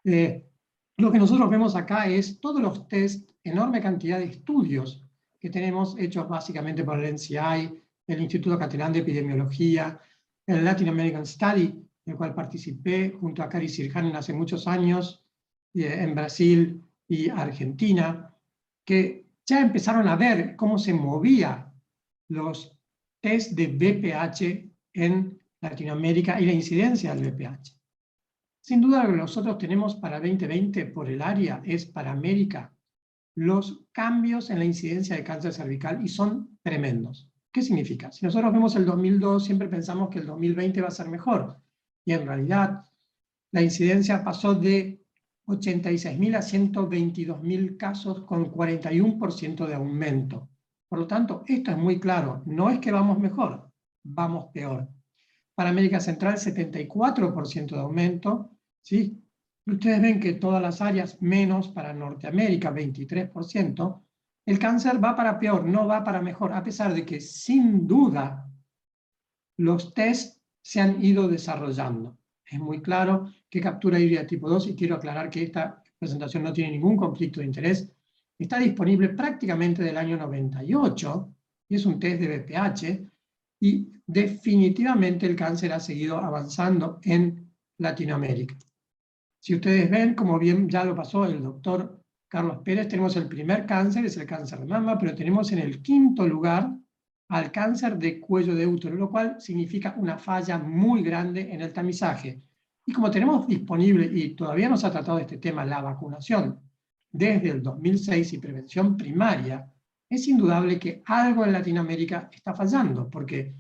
S5: Lo que nosotros vemos acá es todos los test, enorme cantidad de estudios que tenemos hechos básicamente por el NCI, el Instituto Catalán de Epidemiología, el Latin American Study, en el cual participé junto a Kari Sirhan hace muchos años, en Brasil y Argentina, que ya empezaron a ver cómo se movían los test de VPH en Latinoamérica y la incidencia del VPH. Sin duda lo que nosotros tenemos para 2020 por el área es para América los cambios en la incidencia de cáncer cervical, y son tremendos. ¿Qué significa? Si nosotros vemos el 2002, siempre pensamos que el 2020 va a ser mejor, y en realidad la incidencia pasó de 86.000 a 122.000 casos, con 41% de aumento. Por lo tanto, esto es muy claro, no es que vamos mejor, vamos peor. Para América Central, 74% de aumento, ¿sí? Ustedes ven que todas las áreas, menos para Norteamérica, 23%, el cáncer va para peor, no va para mejor, a pesar de que, sin duda, los test se han ido desarrollando. Es muy claro que captura híbrida tipo 2, y quiero aclarar que esta presentación no tiene ningún conflicto de interés. Está disponible prácticamente del año 98, y es un test de VPH, y definitivamente el cáncer ha seguido avanzando en Latinoamérica. Si ustedes ven, como bien ya lo pasó el doctor Carlos Pérez, tenemos el primer cáncer, es el cáncer de mama, pero tenemos en el 5º lugar al cáncer de cuello de útero, lo cual significa una falla muy grande en el tamizaje. Y como tenemos disponible, y todavía no se ha tratado de este tema, la vacunación desde el 2006 y prevención primaria, es indudable que algo en Latinoamérica está fallando, porque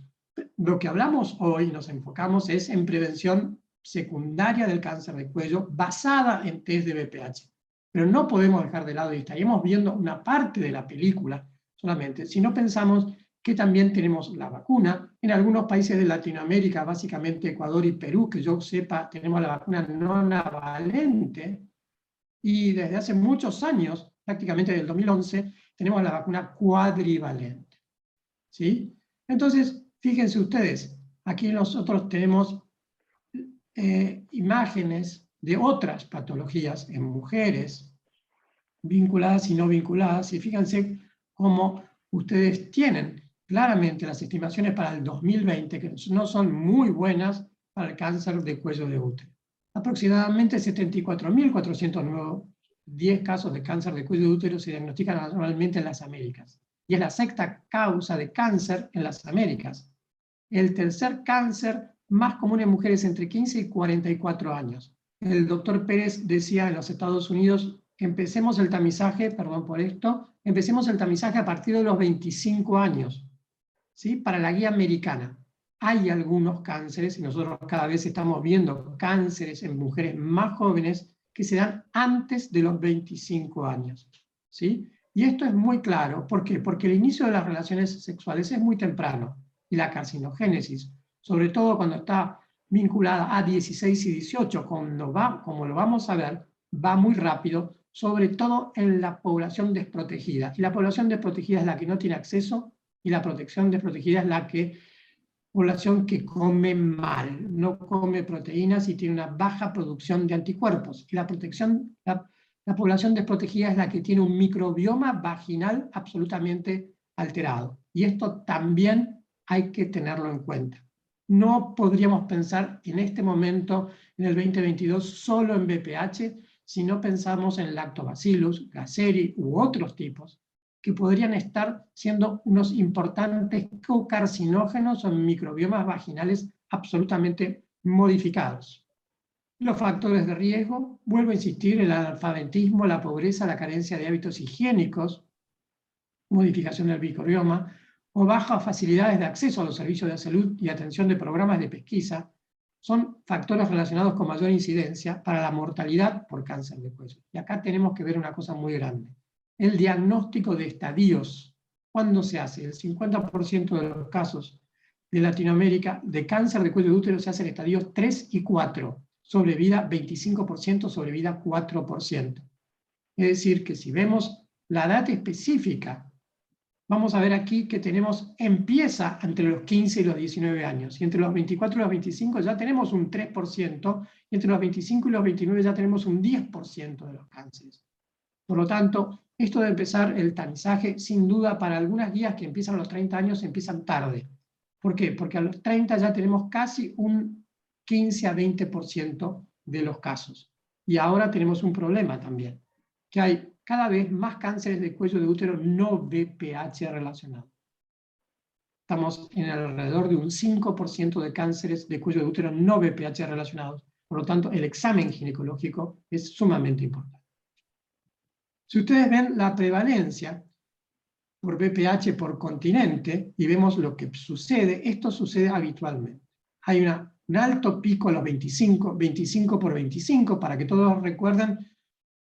S5: lo que hablamos hoy, nos enfocamos, es en prevención secundaria del cáncer de cuello basada en test de BPH. Pero no podemos dejar de lado, y estaríamos viendo una parte de la película solamente, si no pensamos que también tenemos la vacuna. En algunos países de Latinoamérica, básicamente Ecuador y Perú, que yo sepa, tenemos la vacuna nonavalente, y desde hace muchos años, prácticamente desde el 2011, tenemos la vacuna cuadrivalente. ¿Sí? Entonces, fíjense ustedes, aquí nosotros tenemos imágenes de otras patologías en mujeres, vinculadas y no vinculadas, y fíjense cómo ustedes tienen claramente las estimaciones para el 2020, que no son muy buenas para el cáncer de cuello de útero. Aproximadamente 74.410 casos de cáncer de cuello de útero se diagnostican anualmente en las Américas, y es la 6ª causa de cáncer en las Américas. El tercer cáncer más común en mujeres entre 15 y 44 años. El doctor Pérez decía en los Estados Unidos, empecemos el tamizaje, perdón por esto, empecemos el tamizaje a partir de los 25 años, ¿sí? Para la guía americana. Hay algunos cánceres, y nosotros cada vez estamos viendo cánceres en mujeres más jóvenes que se dan antes de los 25 años, ¿sí? Y esto es muy claro, ¿por qué? Porque el inicio de las relaciones sexuales es muy temprano, y la carcinogénesis, sobre todo cuando está vinculada a 16 y 18, como lo vamos a ver, va muy rápido, sobre todo en la población desprotegida. Y la población desprotegida es la que no tiene acceso, y la protección desprotegida es la población que come mal, no come proteínas y tiene una baja producción de anticuerpos. Y la población desprotegida es la que tiene un microbioma vaginal absolutamente alterado. Y esto también hay que tenerlo en cuenta. No podríamos pensar en este momento, en el 2022, solo en BPH, si no pensamos en Lactobacillus, Gasseri u otros tipos, que podrían estar siendo unos importantes cocarcinógenos o microbiomas vaginales absolutamente modificados. Los factores de riesgo, vuelvo a insistir, el analfabetismo, la pobreza, la carencia de hábitos higiénicos, modificación del microbioma, o bajas facilidades de acceso a los servicios de salud y atención de programas de pesquisa, son factores relacionados con mayor incidencia para la mortalidad por cáncer de cuello. Y acá tenemos que ver una cosa muy grande. El diagnóstico de estadios. ¿Cuándo se hace? El 50% de los casos de Latinoamérica de cáncer de cuello de útero se hacen estadios 3 y 4. Sobrevida 25%, sobrevida 4%. Es decir, que si vemos la data específica, vamos a ver aquí que empieza entre los 15 y los 19 años, y entre los 24 y los 25 ya tenemos un 3%, y entre los 25 y los 29 ya tenemos un 10% de los cánceres. Por lo tanto, esto de empezar el tamizaje, sin duda para algunas guías que empiezan a los 30 años, empiezan tarde. ¿Por qué? Porque a los 30 ya tenemos casi un 15 a 20% de los casos. Y ahora tenemos un problema también, que hay cada vez más cánceres de cuello de útero no BPH relacionados. Estamos en alrededor de un 5% de cánceres de cuello de útero no BPH relacionados. Por lo tanto, el examen ginecológico es sumamente importante. Si ustedes ven la prevalencia por BPH por continente y vemos lo que sucede, esto sucede habitualmente. Hay un alto pico a los 25 por 25, para que todos recuerden,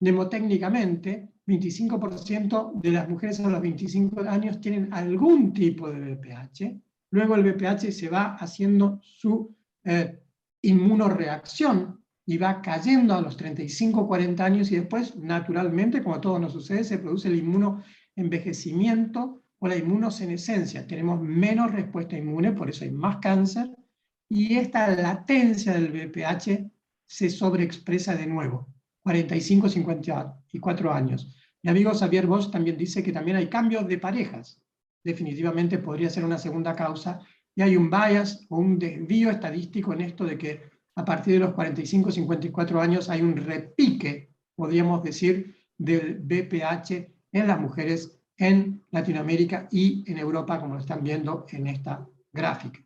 S5: mnemotécnicamente, 25% de las mujeres a los 25 años tienen algún tipo de BPH, luego el BPH se va haciendo su inmunoreacción y va cayendo a los 35 o 40 años, y después, naturalmente, como a todos nos sucede, se produce el inmunoenvejecimiento o la inmunosenescencia. Tenemos menos respuesta inmune, por eso hay más cáncer, y esta latencia del BPH se sobreexpresa de nuevo. 45, 54 años. Mi amigo Xavier Bosch también dice que también hay cambios de parejas. Definitivamente podría ser una segunda causa, y hay un bias o un desvío estadístico en esto de que a partir de los 45, 54 años hay un repique, podríamos decir, del VPH en las mujeres en Latinoamérica y en Europa, como lo están viendo en esta gráfica.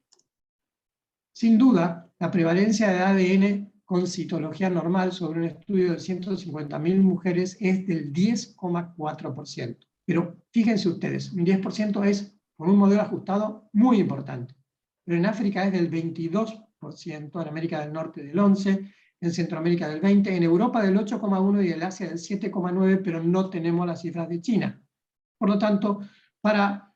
S5: Sin duda, la prevalencia de ADN con citología normal sobre un estudio de 150.000 mujeres es del 10,4%. Pero fíjense ustedes, un 10% es, con un modelo ajustado, muy importante. Pero en África es del 22%, en América del Norte del 11%, en Centroamérica del 20%, en Europa del 8,1% y en Asia del 7,9%, pero no tenemos las cifras de China. Por lo tanto, para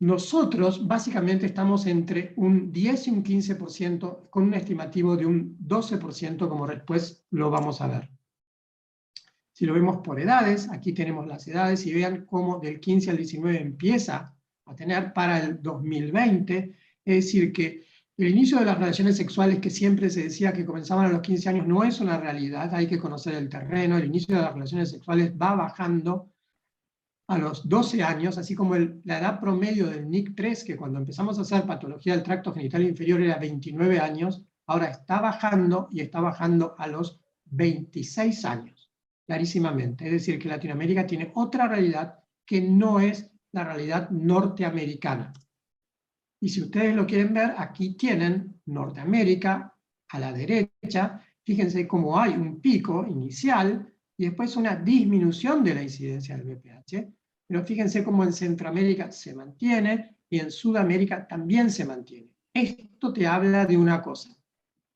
S5: nosotros básicamente estamos entre un 10 y un 15%, con un estimativo de un 12%, como después lo vamos a ver. Si lo vemos por edades, aquí tenemos las edades, y vean cómo del 15 al 19 empieza a tener para el 2020, es decir, que el inicio de las relaciones sexuales, que siempre se decía que comenzaban a los 15 años, no es una realidad, hay que conocer el terreno. El inicio de las relaciones sexuales va bajando a los 12 años, así como la edad promedio del NIC3, que cuando empezamos a hacer patología del tracto genital inferior era 29 años, ahora está bajando y está bajando a los 26 años, clarísimamente. Es decir, que Latinoamérica tiene otra realidad que no es la realidad norteamericana. Y si ustedes lo quieren ver, aquí tienen Norteamérica a la derecha. Fíjense cómo hay un pico inicial y después una disminución de la incidencia del VPH, pero fíjense cómo en Centroamérica se mantiene y en Sudamérica también se mantiene. Esto te habla de una cosa: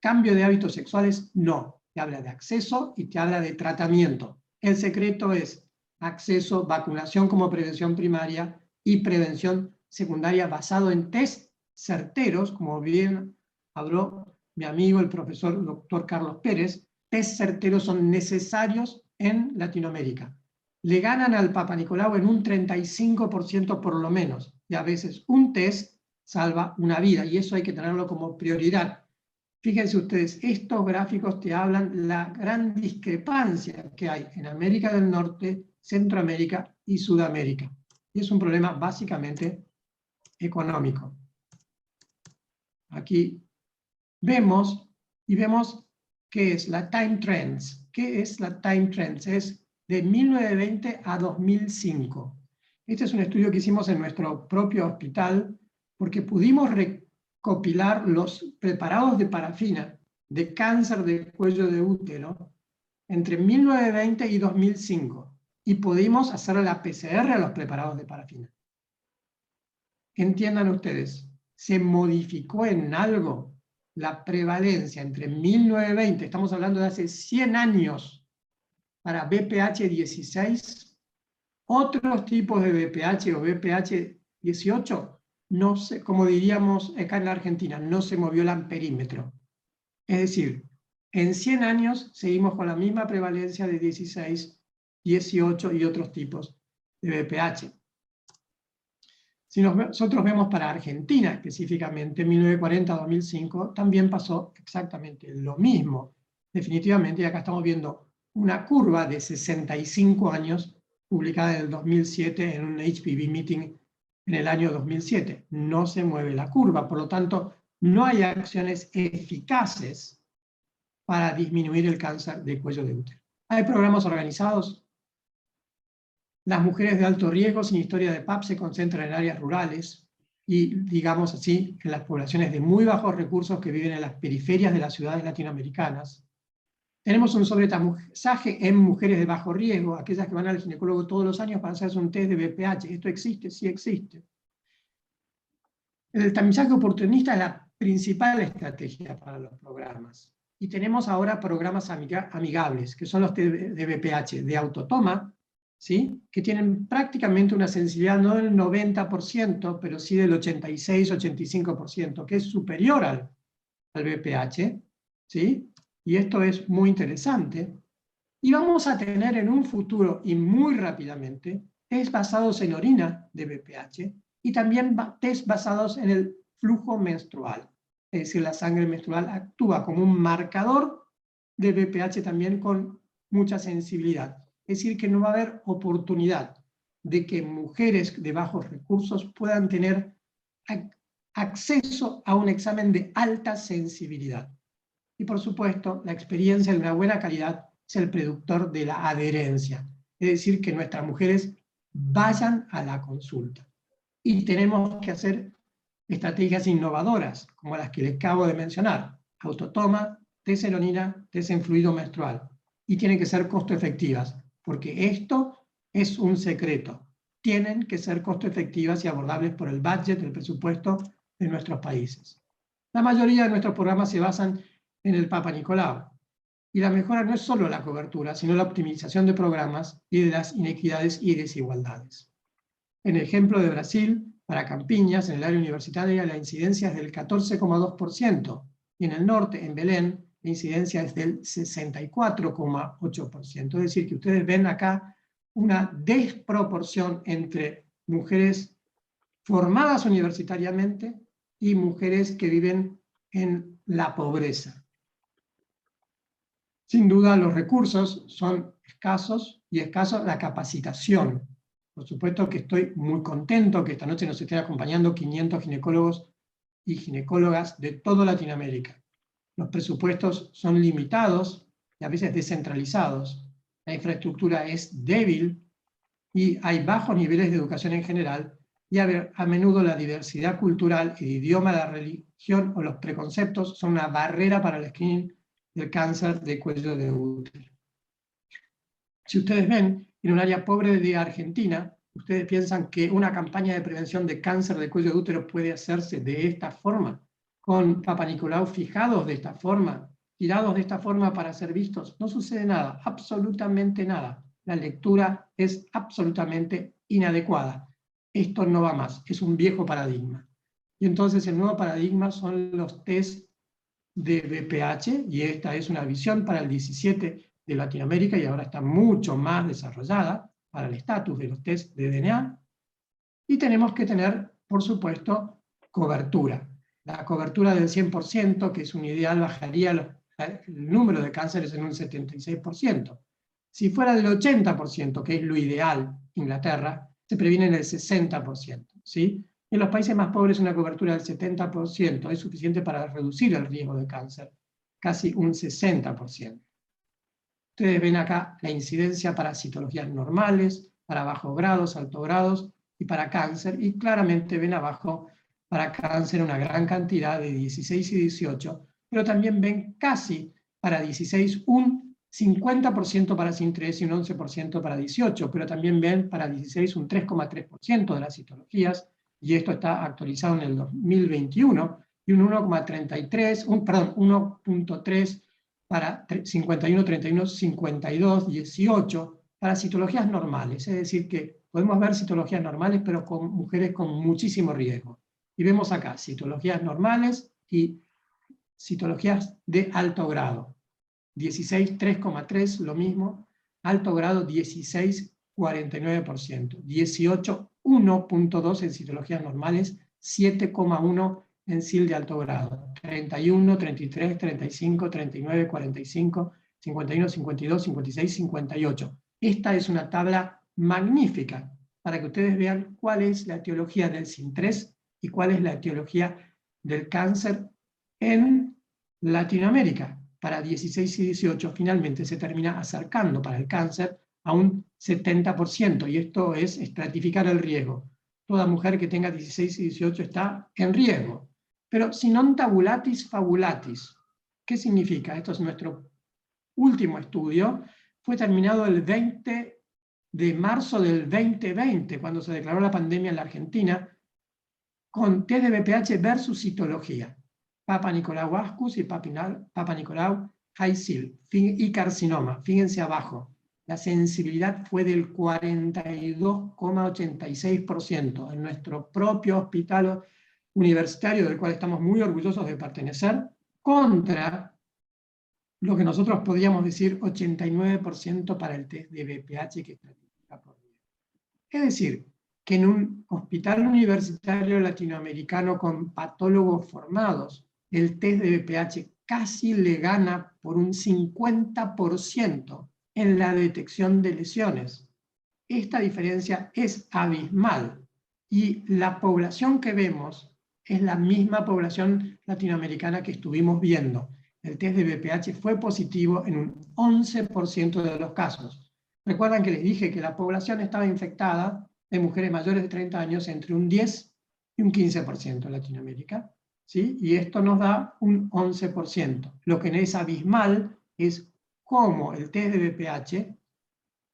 S5: cambio de hábitos sexuales, no. Te habla de acceso y te habla de tratamiento. El secreto es acceso, vacunación como prevención primaria y prevención secundaria basado en test certeros, como bien habló mi amigo el profesor doctor Carlos Pérez. Test certeros son necesarios en Latinoamérica. Le ganan al Papa Nicolau en un 35% por lo menos, y a veces un test salva una vida, y eso hay que tenerlo como prioridad. Fíjense ustedes, estos gráficos te hablan la gran discrepancia que hay en América del Norte, Centroamérica y Sudamérica. Y es un problema básicamente económico. Aquí vemos qué es la Time Trends. ¿Qué es la Time Trends? Es de 1920 a 2005. Este es un estudio que hicimos en nuestro propio hospital porque pudimos recopilar los preparados de parafina de cáncer de cuello de útero entre 1920 y 2005 y pudimos hacer la PCR a los preparados de parafina. Entiendan ustedes, se modificó en algo la prevalencia entre 1920, estamos hablando de hace 100 años, para BPH 16, otros tipos de BPH o BPH 18, no se, como diríamos acá en la Argentina, no se movió el amperímetro. Es decir, en 100 años seguimos con la misma prevalencia de 16, 18 y otros tipos de BPH. Si nosotros vemos para Argentina específicamente, 1940-2005, también pasó exactamente lo mismo. Definitivamente, y acá estamos viendo una curva de 65 años, publicada en el 2007 en un HPV meeting en el año 2007. No se mueve la curva, por lo tanto, no hay acciones eficaces para disminuir el cáncer de cuello de útero. Hay programas organizados. Las mujeres de alto riesgo sin historia de PAP se concentran en áreas rurales y, digamos así, en las poblaciones de muy bajos recursos que viven en las periferias de las ciudades latinoamericanas. Tenemos un sobretamizaje en mujeres de bajo riesgo, aquellas que van al ginecólogo todos los años para hacerse un test de BPH. ¿Esto existe? Sí existe. El tamizaje oportunista es la principal estrategia para los programas. Y tenemos ahora programas amigables, que son los de BPH, de autotoma, ¿sí? Que tienen prácticamente una sensibilidad no del 90%, pero sí del 86-85%, que es superior al BPH, ¿sí? Y esto es muy interesante. Y vamos a tener en un futuro, y muy rápidamente, test basados en orina de BPH, y también test basados en el flujo menstrual. Es decir, la sangre menstrual actúa como un marcador de BPH también con mucha sensibilidad. Es decir, que no va a haber oportunidad de que mujeres de bajos recursos puedan tener acceso a un examen de alta sensibilidad. Y por supuesto, la experiencia de una buena calidad es el predictor de la adherencia. Es decir, que nuestras mujeres vayan a la consulta. Y tenemos que hacer estrategias innovadoras, como las que les acabo de mencionar. Autotoma, teselonina, test en fluido menstrual. Y tienen que ser costo efectivas, porque esto es un secreto. Tienen que ser costo efectivas y abordables por el budget, el presupuesto de nuestros países. La mayoría de nuestros programas se basan en el Papa Nicolau. Y la mejora no es solo la cobertura, sino la optimización de programas y de las inequidades y desigualdades. En el ejemplo de Brasil, para Campiñas, en el área universitaria, la incidencia es del 14,2%, y en el norte, en Belén, la incidencia es del 64,8%. Es decir, que ustedes ven acá una desproporción entre mujeres formadas universitariamente y mujeres que viven en la pobreza. Sin duda los recursos son escasos y escasa la capacitación. Por supuesto que estoy muy contento que esta noche nos estén acompañando 500 ginecólogos y ginecólogas de toda Latinoamérica. Los presupuestos son limitados y a veces descentralizados. La infraestructura es débil y hay bajos niveles de educación en general, y a menudo la diversidad cultural, el idioma, la religión o los preconceptos son una barrera para el screening del cáncer de cuello de útero. Si ustedes ven, en un área pobre de Argentina, ustedes piensan que una campaña de prevención de cáncer de cuello de útero puede hacerse de esta forma, con Papa Nicolau fijados de esta forma, tirados de esta forma para ser vistos. No sucede nada, absolutamente nada. La lectura es absolutamente inadecuada. Esto no va más, es un viejo paradigma. Y entonces el nuevo paradigma son los test de BPH, y esta es una visión para el 17 de Latinoamérica, y ahora está mucho más desarrollada para el estatus de los test de DNA. Y tenemos que tener, por supuesto, cobertura. La cobertura del 100%, que es un ideal, bajaría el número de cánceres en un 76%. Si fuera del 80%, que es lo ideal, Inglaterra, se previene en el 60%. ¿sí? En los países más pobres una cobertura del 70% es suficiente para reducir el riesgo de cáncer, casi un 60%. Ustedes ven acá la incidencia para citologías normales, para bajos grados, altos grados y para cáncer, y claramente ven abajo para cáncer una gran cantidad de 16 y 18, pero también ven casi para 16 un 50% para CIN3 y un 11% para 18, pero también ven para 16 un 3,3% de las citologías, y esto está actualizado en el 2021, y un 1,3 para 51, 31, 52, 18 para citologías normales. Es decir, que podemos ver citologías normales, pero con mujeres con muchísimo riesgo. Y vemos acá citologías normales y citologías de alto grado. 16, 3,3, lo mismo. Alto grado, 16, 49%. 18, 1,2 en citologías normales, 7,1 en CIL de alto grado. 31, 33, 35, 39, 45, 51, 52, 56, 58. Esta es una tabla magnífica para que ustedes vean cuál es la etiología del CIN3 y cuál es la etiología del cáncer en Latinoamérica. Para 16 y 18 finalmente se termina acercando para el cáncer a un 70%, y esto es estratificar el riesgo. Toda mujer que tenga 16 y 18 está en riesgo. Pero si non tabulatis fabulatis, ¿qué significa? Esto es nuestro último estudio, fue terminado el 20 de marzo del 2020, cuando se declaró la pandemia en la Argentina, con test de BPH versus citología. Papa Nicolau Ascus y Papa Nicolau High-SIL y carcinoma. Fíjense abajo, la sensibilidad fue del 42,86% en nuestro propio hospital universitario, del cual estamos muy orgullosos de pertenecer, contra lo que nosotros podríamos decir 89% para el test de BPH que estratifica por día. Es decir, que en un hospital universitario latinoamericano con patólogos formados, el test de BPH casi le gana por un 50% en la detección de lesiones. Esta diferencia es abismal, y la población que vemos es la misma población latinoamericana que estuvimos viendo. el test de BPH fue positivo en un 11% de los casos. Recuerdan que les dije que la población estaba infectada de mujeres mayores de 30 años entre un 10 y un 15% en Latinoamérica, ¿sí? Y esto nos da un 11%. Lo que es abismal es cómo el test de BPH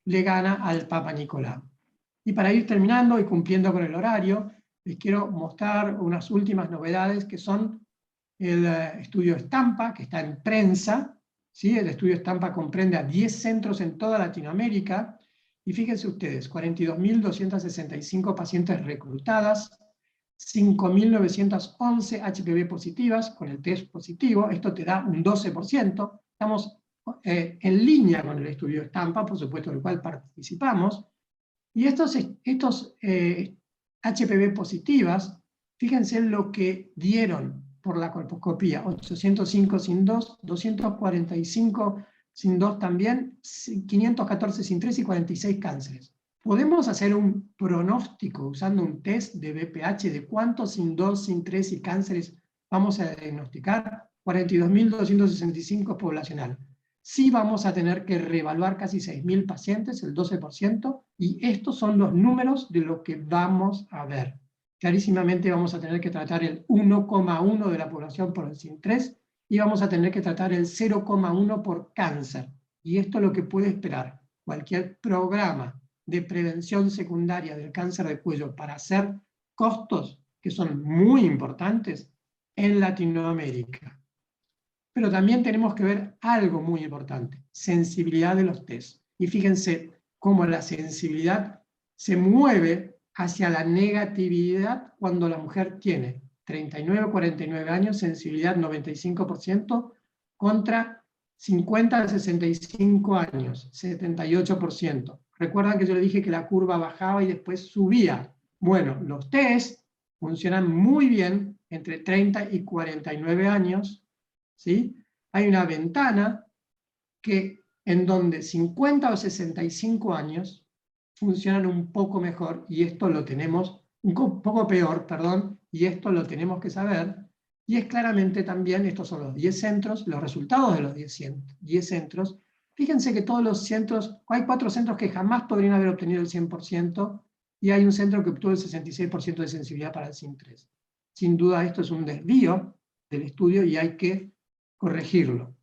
S5: le gana al Papa Nicolau. Y para ir terminando y cumpliendo con el horario, les quiero mostrar unas últimas novedades que son el estudio Estampa, que está en prensa, ¿sí? El estudio Estampa comprende a 10 centros en toda Latinoamérica, y fíjense ustedes, 42.265 pacientes reclutadas, 5.911 HPV positivas con el test positivo, esto te da un 12%, estamos en línea con el estudio Estampa, por supuesto, del cual participamos, y estos HPV positivas, fíjense lo que dieron por la colposcopía, 805 sin 2, 245 sin 2 también, 514 sin 3 y 46 cánceres. ¿Podemos hacer un pronóstico usando un test de BPH de cuántos sin 2, sin 3 y cánceres vamos a diagnosticar? 42.265 poblacional. Sí vamos a tener que reevaluar casi 6.000 pacientes, el 12%, y estos son los números de lo que vamos a ver. Clarísimamente vamos a tener que tratar el 1,1 de la población por el SIN3 y vamos a tener que tratar el 0,1 por cáncer. Y esto es lo que puede esperar cualquier programa de prevención secundaria del cáncer de cuello para hacer costos que son muy importantes en Latinoamérica. Pero también tenemos que ver algo muy importante, sensibilidad de los test. Y fíjense cómo la sensibilidad se mueve hacia la negatividad cuando la mujer tiene 39 o 49 años, sensibilidad 95%, contra 50 a 65 años, 78%. Recuerdan que yo le dije que la curva bajaba y después subía. Bueno, los test funcionan muy bien entre 30 y 49 años, ¿sí? Hay una ventana en donde 50 o 65 años funcionan un poco mejor, y esto lo tenemos, un poco peor, perdón, y esto lo tenemos que saber, y es claramente también, estos son los 10 centros, los resultados de los 10 centros. Fíjense que todos los centros, hay 4 centros que jamás podrían haber obtenido el 100%, y hay un centro que obtuvo el 66% de sensibilidad para el SIN3. Sin duda esto es un desvío del estudio y hay que corregirlo.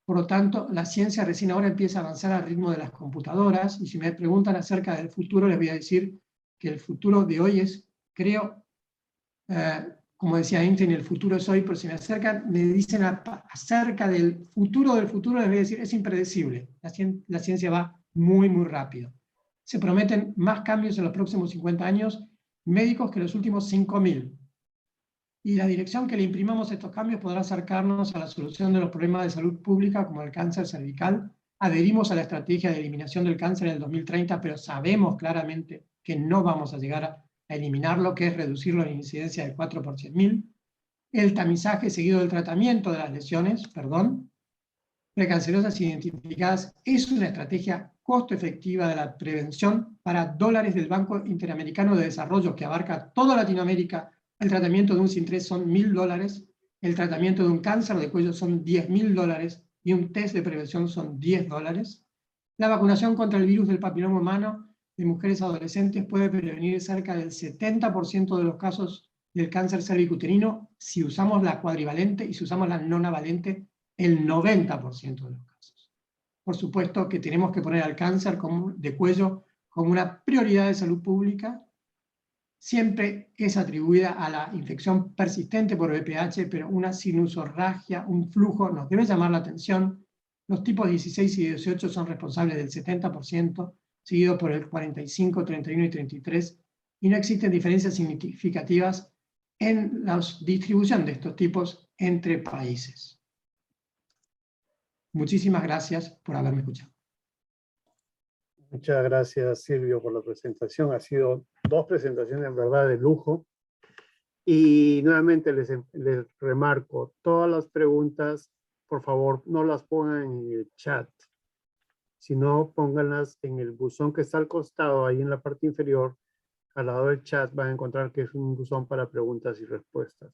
S5: Por lo tanto, la ciencia recién ahora empieza a avanzar al ritmo de las computadoras, y si me preguntan acerca del futuro, les voy a decir que el futuro de hoy es, creo, como decía Einstein, el futuro es hoy, pero si me dicen acerca del futuro, les voy a decir, es impredecible. La ciencia va muy, muy rápido. Se prometen más cambios en los próximos 50 años, médicos que los últimos 5.000. Y la dirección que le imprimamos a estos cambios podrá acercarnos a la solución de los problemas de salud pública como el cáncer cervical. Adherimos a la estrategia de eliminación del cáncer en el 2030, pero sabemos claramente que no vamos a llegar a eliminarlo, que es reducirlo en incidencia de 4 por 100.000. El tamizaje seguido del tratamiento de las lesiones, precancerosas identificadas, es una estrategia costo efectiva de la prevención para dólares del Banco Interamericano de Desarrollo, que abarca toda Latinoamérica. El tratamiento de un SIN3 son $1.000, el tratamiento de un cáncer de cuello son $10.000 y un test de prevención son $10. La vacunación contra el virus del papiloma humano de mujeres adolescentes puede prevenir cerca del 70% de los casos del cáncer cervicuterino si usamos la cuadrivalente, y si usamos la nonavalente, el 90% de los casos. Por supuesto que tenemos que poner al cáncer de cuello como una prioridad de salud pública. Siempre es atribuida a la infección persistente por VPH, pero una sinusorragia, un flujo, nos debe llamar la atención. Los tipos 16 y 18 son responsables del 70%, seguido por el 45, 31 y 33, y no existen diferencias significativas en la distribución de estos tipos entre países. Muchísimas gracias por haberme escuchado.
S4: Muchas gracias, Silvio, por la presentación. Ha sido 2 presentaciones en verdad de lujo. Y nuevamente les remarco, todas las preguntas, por favor, no las pongan en el chat, sino pónganlas en el buzón que está al costado, ahí en la parte inferior, al lado del chat, van a encontrar que es un buzón para preguntas y respuestas.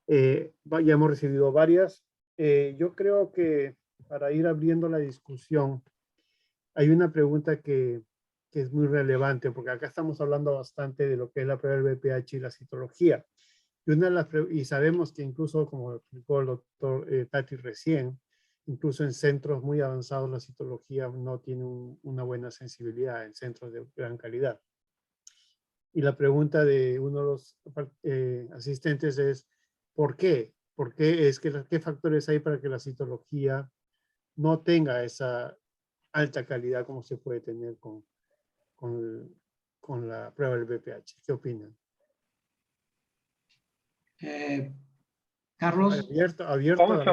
S4: Ya hemos recibido varias. Yo creo que para ir abriendo la discusión, hay una pregunta que es muy relevante, porque acá estamos hablando bastante de lo que es la prueba del BPH y la citología. Y sabemos que incluso, como explicó el doctor Tati recién, incluso en centros muy avanzados la citología no tiene una buena sensibilidad en centros de gran calidad. Y la pregunta de uno de los asistentes es, ¿por qué? ¿Por qué qué factores hay para que la citología no tenga esa alta calidad como se puede tener con la prueba del BPH? ¿Qué opinan?
S5: Carlos.
S4: Abierto a la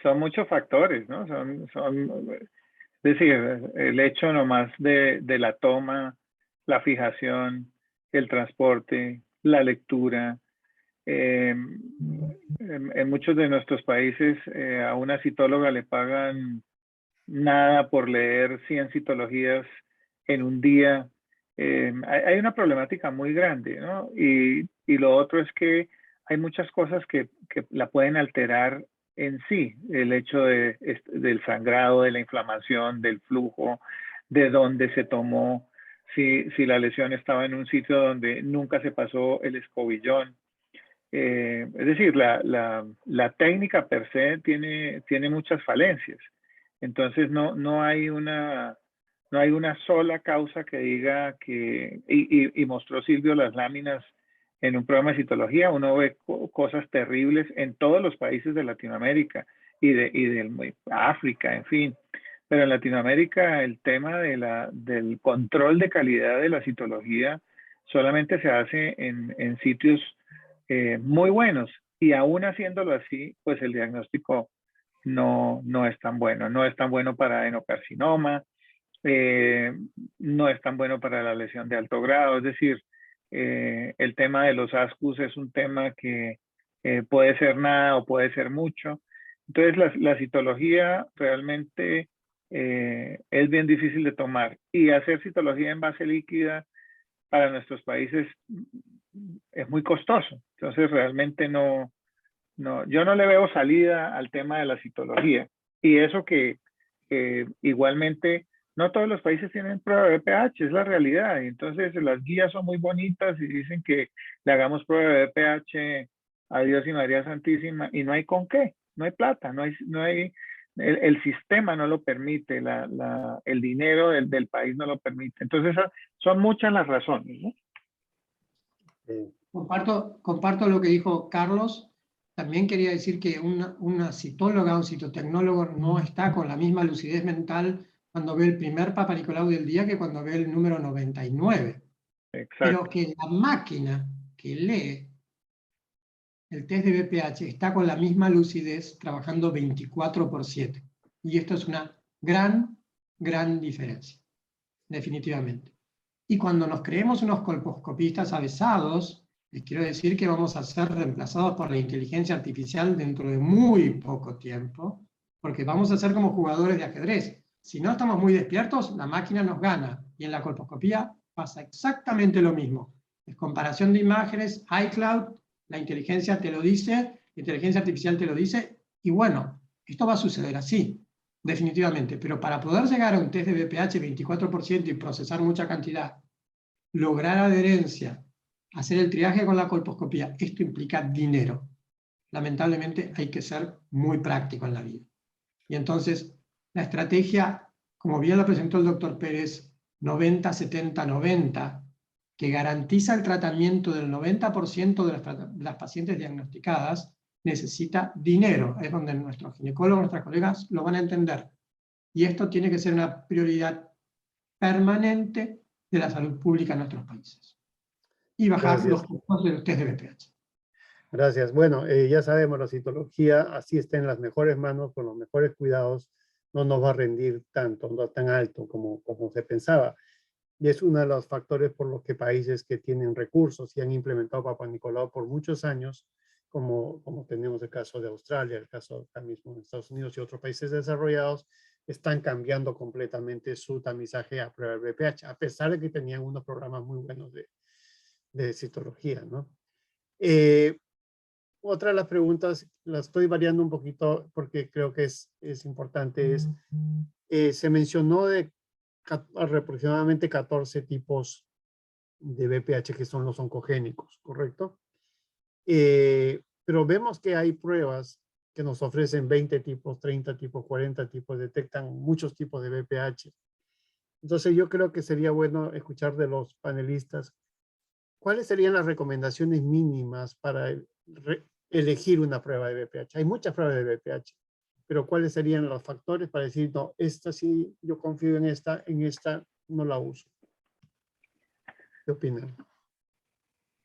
S1: Son muchos factores, ¿no? Es decir, el hecho nomás de la toma, la fijación, el transporte, la lectura. En muchos de nuestros países a una citóloga le pagan nada por leer 100 citologías en un día. Hay una problemática muy grande, ¿no? Y lo otro es que hay muchas cosas que la pueden alterar en sí. El hecho del sangrado, de la inflamación, del flujo, de dónde se tomó, si la lesión estaba en un sitio donde nunca se pasó el escobillón. Es decir, la técnica per se tiene muchas falencias. Entonces no hay una sola causa que diga que, y mostró Silvio las láminas en un programa de citología, uno ve cosas terribles en todos los países de Latinoamérica y de África, en fin. Pero en Latinoamérica el tema del control de calidad de la citología solamente se hace en sitios muy buenos, y aún haciéndolo así, pues el diagnóstico no es tan bueno. No es tan bueno para adenocarcinoma, no es tan bueno para la lesión de alto grado. Es decir, el tema de los ASCUS es un tema que puede ser nada o puede ser mucho. Entonces la citología realmente es bien difícil de tomar, y hacer citología en base líquida para nuestros países es muy costoso. Entonces realmente yo no le veo salida al tema de la citología. Y eso que igualmente no todos los países tienen prueba de BPH, es la realidad. Y entonces las guías son muy bonitas y dicen que le hagamos prueba de BPH a Dios y María Santísima, y no hay con qué, no hay plata, el sistema no lo permite, el dinero del país no lo permite. Entonces son muchas las razones, ¿no?
S5: Comparto lo que dijo Carlos. También quería decir que una citóloga o un citotecnólogo no está con la misma lucidez mental cuando ve el primer Papa Nicolau del día que cuando ve el número 99.
S1: Exacto.
S5: Pero que la máquina que lee el test de BPH está con la misma lucidez trabajando 24/7. Y esto es una gran diferencia, definitivamente. Y cuando nos creemos unos colposcopistas avesados, les quiero decir que vamos a ser reemplazados por la inteligencia artificial dentro de muy poco tiempo, porque vamos a ser como jugadores de ajedrez. Si no estamos muy despiertos, la máquina nos gana. Y en la colposcopía pasa exactamente lo mismo. Es comparación de imágenes, iCloud, la inteligencia te lo dice, la inteligencia artificial te lo dice, y bueno, esto va a suceder así, definitivamente. Pero para poder llegar a un test de BPH 24% y procesar mucha cantidad, lograr adherencia, hacer el triaje con la colposcopía, esto implica dinero. Lamentablemente hay que ser muy práctico en la vida. Y entonces la estrategia, como bien lo presentó el doctor Pérez, 90-70-90, que garantiza el tratamiento del 90% de las pacientes diagnosticadas, necesita dinero. Es donde nuestros ginecólogos, nuestras colegas lo van a entender. Y esto tiene que ser una prioridad permanente de la salud pública en nuestros países. Y bajar los costos de los test de BPH.
S4: Gracias. Bueno, ya sabemos, la citología, así está en las mejores manos, con los mejores cuidados, no nos va a rendir tanto, no tan alto como se pensaba. Y es uno de los factores por los que países que tienen recursos y han implementado Papa Nicolau por muchos años, como tenemos el caso de Australia, el caso acá mismo en Estados Unidos y otros países desarrollados, están cambiando completamente su tamizaje a prueba de BPH, a pesar de que tenían unos programas muy buenos de citología, ¿no? otra de las preguntas, la estoy variando un poquito porque creo que es importante, se mencionó de aproximadamente 14 tipos de BPH que son los oncogénicos, ¿correcto? Pero vemos que hay pruebas que nos ofrecen 20 tipos, 30 tipos, 40 tipos, detectan muchos tipos de BPH. Entonces yo creo que sería bueno escuchar de los panelistas cuáles serían las recomendaciones mínimas para elegir una prueba de BPH. Hay muchas pruebas de BPH, pero cuáles serían los factores para decir, no, esta sí, yo confío en esta no la uso. ¿Qué opinan?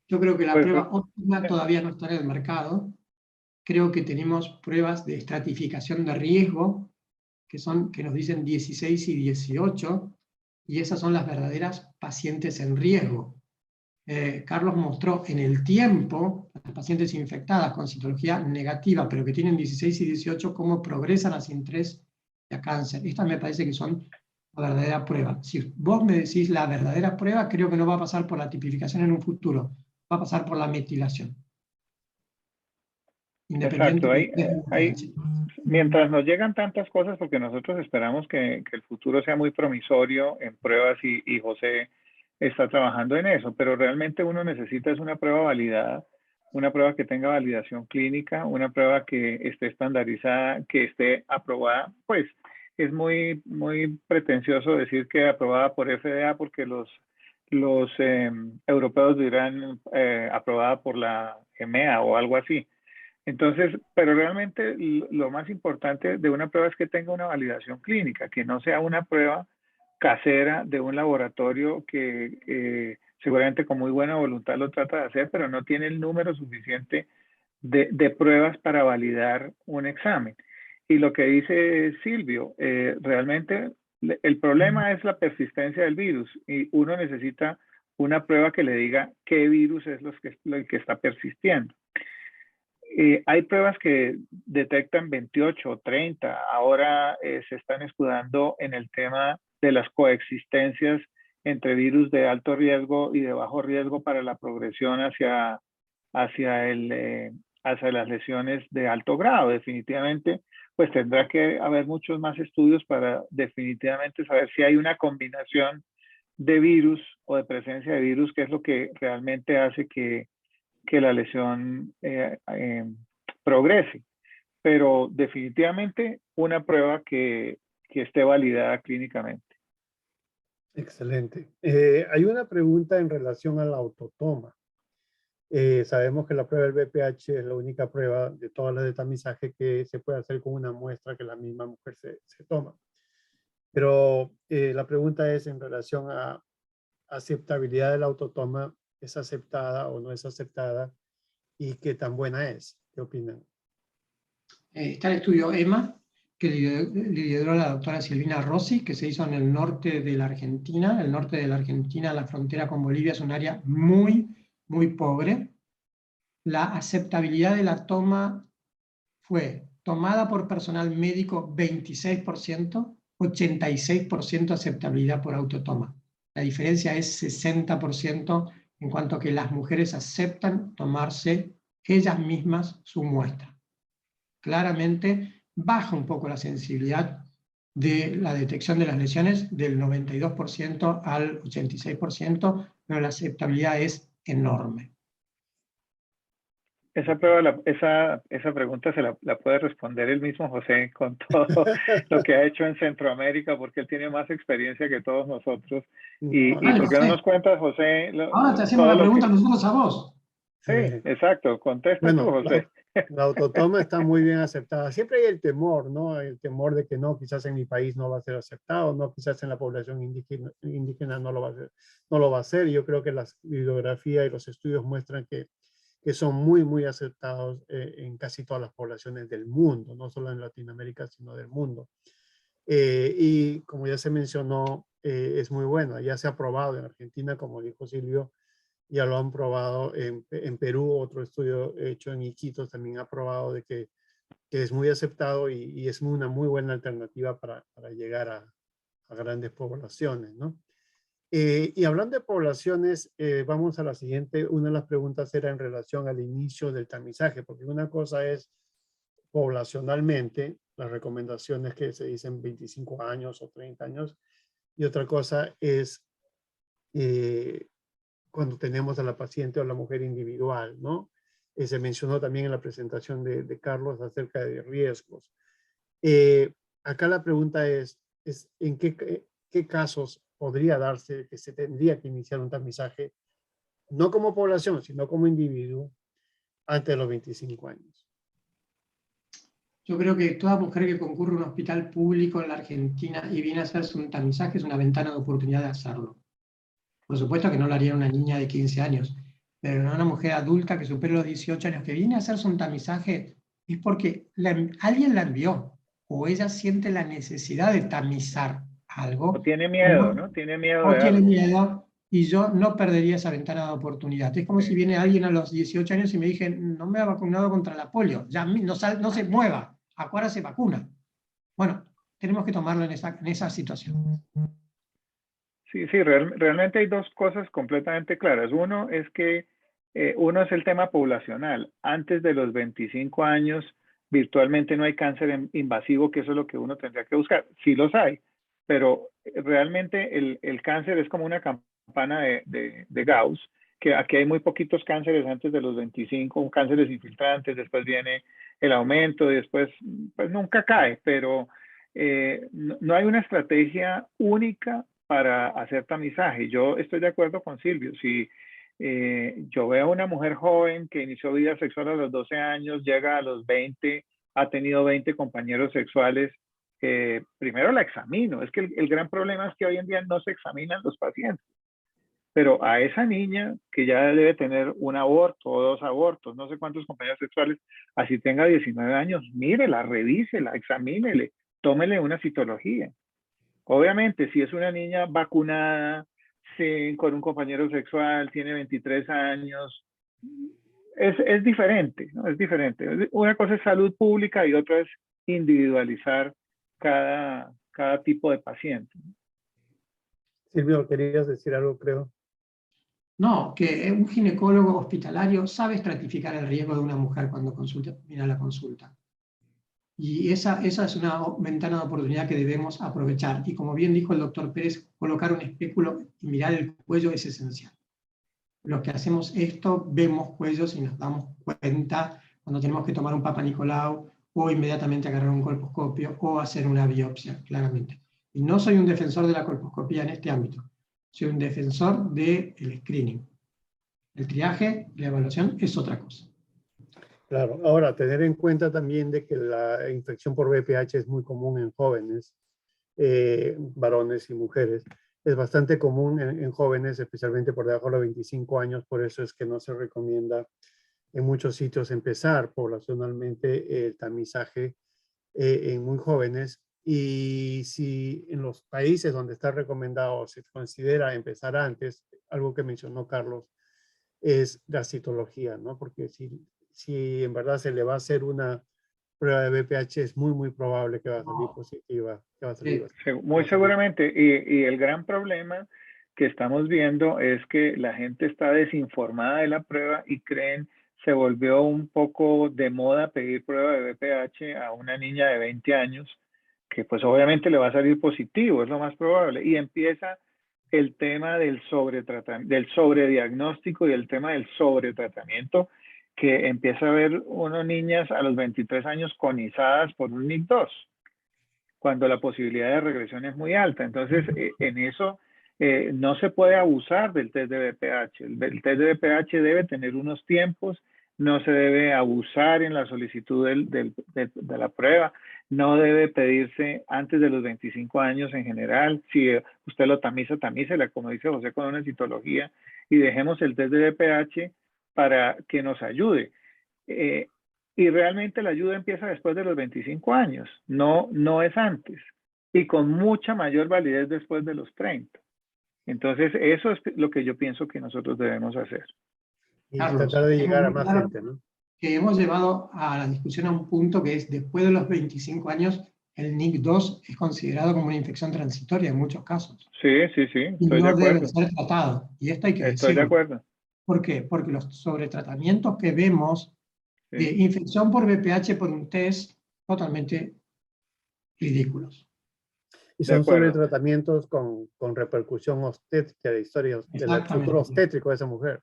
S5: Yo creo que la
S1: Pues,
S5: prueba óptima todavía no está en el mercado. Creo que tenemos pruebas de estratificación de riesgo que nos dicen 16 y 18, y esas son las verdaderas pacientes en riesgo. Carlos mostró en el tiempo las pacientes infectadas con citología negativa, pero que tienen 16 y 18, cómo progresan a SIN3 y a cáncer. Estas me parece que son la verdadera prueba. Si vos me decís la verdadera prueba, creo que no va a pasar por la tipificación en un futuro, va a pasar por la metilación. Independiente
S1: exacto,
S5: de
S1: mientras nos llegan tantas cosas, porque nosotros esperamos que el futuro sea muy promisorio en pruebas y José está trabajando en eso, pero realmente uno necesita es una prueba validada, una prueba que tenga validación clínica, una prueba que esté estandarizada, que esté aprobada. Pues es muy pretencioso decir que aprobada por FDA porque los europeos dirán aprobada por la EMEA o algo así. Entonces, pero realmente lo más importante de una prueba es que tenga una validación clínica, que no sea una prueba casera de un laboratorio que seguramente con muy buena voluntad lo trata de hacer, pero no tiene el número suficiente de pruebas para validar un examen. Y lo que dice Silvio, realmente el problema es la persistencia del virus y uno necesita una prueba que le diga qué virus es el que está persistiendo. Hay pruebas que detectan 28 o 30. Ahora se están escudando en el tema de las coexistencias entre virus de alto riesgo y de bajo riesgo para la progresión hacia las lesiones de alto grado. Definitivamente, pues tendrá que haber muchos más estudios para definitivamente saber si hay una combinación de virus o de presencia de virus, que es lo que realmente hace que la lesión progrese. Pero definitivamente una prueba que esté validada clínicamente.
S4: Excelente. Hay una pregunta en relación a la autotoma. Sabemos que la prueba del BPH es la única prueba de todas las de tamizaje que se puede hacer con una muestra que la misma mujer se toma. Pero la pregunta es en relación a aceptabilidad de la autotoma, ¿es aceptada o no es aceptada? ¿Y qué tan buena es? ¿Qué opinan?
S5: Está el estudio EMA, que lideró la doctora Silvina Rossi, que se hizo en el norte de la Argentina. El norte de la Argentina, la frontera con Bolivia, es un área muy, muy pobre. La aceptabilidad de la toma fue tomada por personal médico 26%, 86% aceptabilidad por autotoma. La diferencia es 60% en cuanto a que las mujeres aceptan tomarse ellas mismas su muestra. Claramente baja un poco la sensibilidad de la detección de las lesiones del 92% al 86%, pero la aceptabilidad es enorme.
S1: Esa prueba, esa pregunta se la puede responder el mismo José con todo lo que ha hecho en Centroamérica, porque él tiene más experiencia que todos nosotros. ¿Y por qué no nos cuentas, José?
S5: Ahora te hacemos la pregunta nosotros a vos.
S1: Sí, exacto. Contesta tú,
S4: bueno,
S1: José.
S4: La autotoma está muy bien aceptada. Siempre hay el temor, ¿no? El temor de que no, quizás en mi país no va a ser aceptado, no, quizás en la población indígena no lo va a hacer. Yo creo que la bibliografía y los estudios muestran que son muy, muy aceptados en casi todas las poblaciones del mundo, no solo en Latinoamérica, sino del mundo. Y como ya se mencionó, es muy bueno. Ya se ha probado en Argentina, como dijo Silvio, ya lo han probado en Perú. Otro estudio hecho en Iquitos también ha probado de que es muy aceptado y es una muy buena alternativa para llegar a grandes poblaciones, ¿no? Y hablando de poblaciones, vamos a la siguiente. Una de las preguntas era en relación al inicio del tamizaje, porque una cosa es poblacionalmente, las recomendaciones que se dicen 25 años o 30 años, y otra cosa es cuando tenemos a la paciente o la mujer individual, ¿no? Se mencionó también en la presentación de Carlos acerca de riesgos. Acá la pregunta es ¿en qué casos podría darse que se tendría que iniciar un tamizaje, no como población, sino como individuo, antes de los 25 años?
S5: Yo creo que toda mujer que concurre a un hospital público en la Argentina y viene a hacerse un tamizaje es una ventana de oportunidad de hacerlo. Por supuesto que no lo haría una niña de 15 años, pero una mujer adulta que supere los 18 años que viene a hacerse un tamizaje es porque alguien la envió o ella siente la necesidad de tamizar algo.
S1: O tiene miedo, ¿no? Tiene miedo
S5: O
S1: de
S5: tiene
S1: algo.
S5: miedo, y yo no perdería esa ventana de oportunidad. Es como si viene alguien a los 18 años y me dije, no me ha vacunado contra la polio, ya no se mueva, ahora se vacuna. Bueno, tenemos que tomarlo en esa situación.
S1: Sí, sí, realmente hay dos cosas completamente claras. Uno es que uno es el tema poblacional. Antes de los 25 años, virtualmente no hay cáncer invasivo, que eso es lo que uno tendría que buscar. Sí los hay, pero realmente el cáncer es como una campana de Gauss, que aquí hay muy poquitos cánceres antes de los 25, cánceres infiltrantes, después viene el aumento y después pues nunca cae, pero no hay una estrategia única para hacer tamizaje. Yo estoy de acuerdo con Silvio. Si yo veo a una mujer joven que inició vida sexual a los 12 años, llega a los 20, ha tenido 20 compañeros sexuales, primero la examino. Es que el gran problema es que hoy en día no se examinan los pacientes. Pero a esa niña que ya debe tener un aborto o 2 abortos, no sé cuántos compañeros sexuales, así tenga 19 años, mírela, revísela, examínele, tómele una citología. Obviamente, si es una niña vacunada, con un compañero sexual, tiene 23 años, es diferente, ¿no? Es diferente. Una cosa es salud pública y otra es individualizar cada tipo de paciente.
S4: Silvio, querías decir algo, creo.
S5: No, que un ginecólogo hospitalario sabe estratificar el riesgo de una mujer cuando viene a la consulta. Y esa es una ventana de oportunidad que debemos aprovechar. Y como bien dijo el doctor Pérez, colocar un espéculo y mirar el cuello es esencial. Los que hacemos esto vemos cuellos y nos damos cuenta cuando tenemos que tomar un Papa Nicolau o inmediatamente agarrar un colposcopio o hacer una biopsia, claramente. Y no soy un defensor de la colposcopía en este ámbito. Soy un defensor del screening. El triaje, la evaluación es otra cosa.
S4: Claro, ahora tener en cuenta también de que la infección por VPH es muy común en jóvenes, varones y mujeres. Es bastante común en jóvenes, especialmente por debajo de los 25 años, por eso es que no se recomienda en muchos sitios empezar poblacionalmente el tamizaje en muy jóvenes. Y si en los países donde está recomendado se considera empezar antes, algo que mencionó Carlos, es la citología, ¿no? Porque si en verdad se le va a hacer una prueba de VPH, es muy probable que va a salir positiva. Que va a salir
S1: muy seguramente. Y el gran problema que estamos viendo es que la gente está desinformada de la prueba y se volvió un poco de moda pedir prueba de VPH a una niña de 20 años, que pues obviamente le va a salir positivo, es lo más probable. Y empieza el tema del sobrediagnóstico y el tema del sobretratamiento, que empieza a ver unas niñas a los 23 años conizadas por un NIC2, cuando la posibilidad de regresión es muy alta. Entonces, en eso no se puede abusar del test de VPH. El test de VPH debe tener unos tiempos, no se debe abusar en la solicitud de la prueba, no debe pedirse antes de los 25 años en general. Si usted lo tamiza, tamícela, como dice José, con una citología, y dejemos el test de VPH para que nos ayude. Y realmente la ayuda empieza después de los 25 años, no es antes, y con mucha mayor validez después de los 30. Entonces, eso es lo que yo pienso que nosotros debemos hacer.
S4: Y
S5: Carlos,
S4: tratar de llegar a más gente, ¿no?
S5: Que hemos llevado a la discusión a un punto que es después de los 25 años el NIC2 es considerado como una infección transitoria en muchos casos
S1: Sí, sí, sí,
S5: y
S1: estoy de
S5: no debe
S1: acuerdo.
S5: ser tratado. Y esto hay que
S1: Estoy de
S5: decirlo.
S1: acuerdo.
S5: ¿Por qué? Porque los sobretratamientos que vemos de
S1: Sí,
S5: infección por VPH por un test totalmente ridículos.
S4: Y
S1: de
S4: son sobre
S1: acuerdo.
S4: tratamientos con repercusión obstétrica, de historia del futuro
S5: Exactamente.
S4: obstétrico de esa mujer.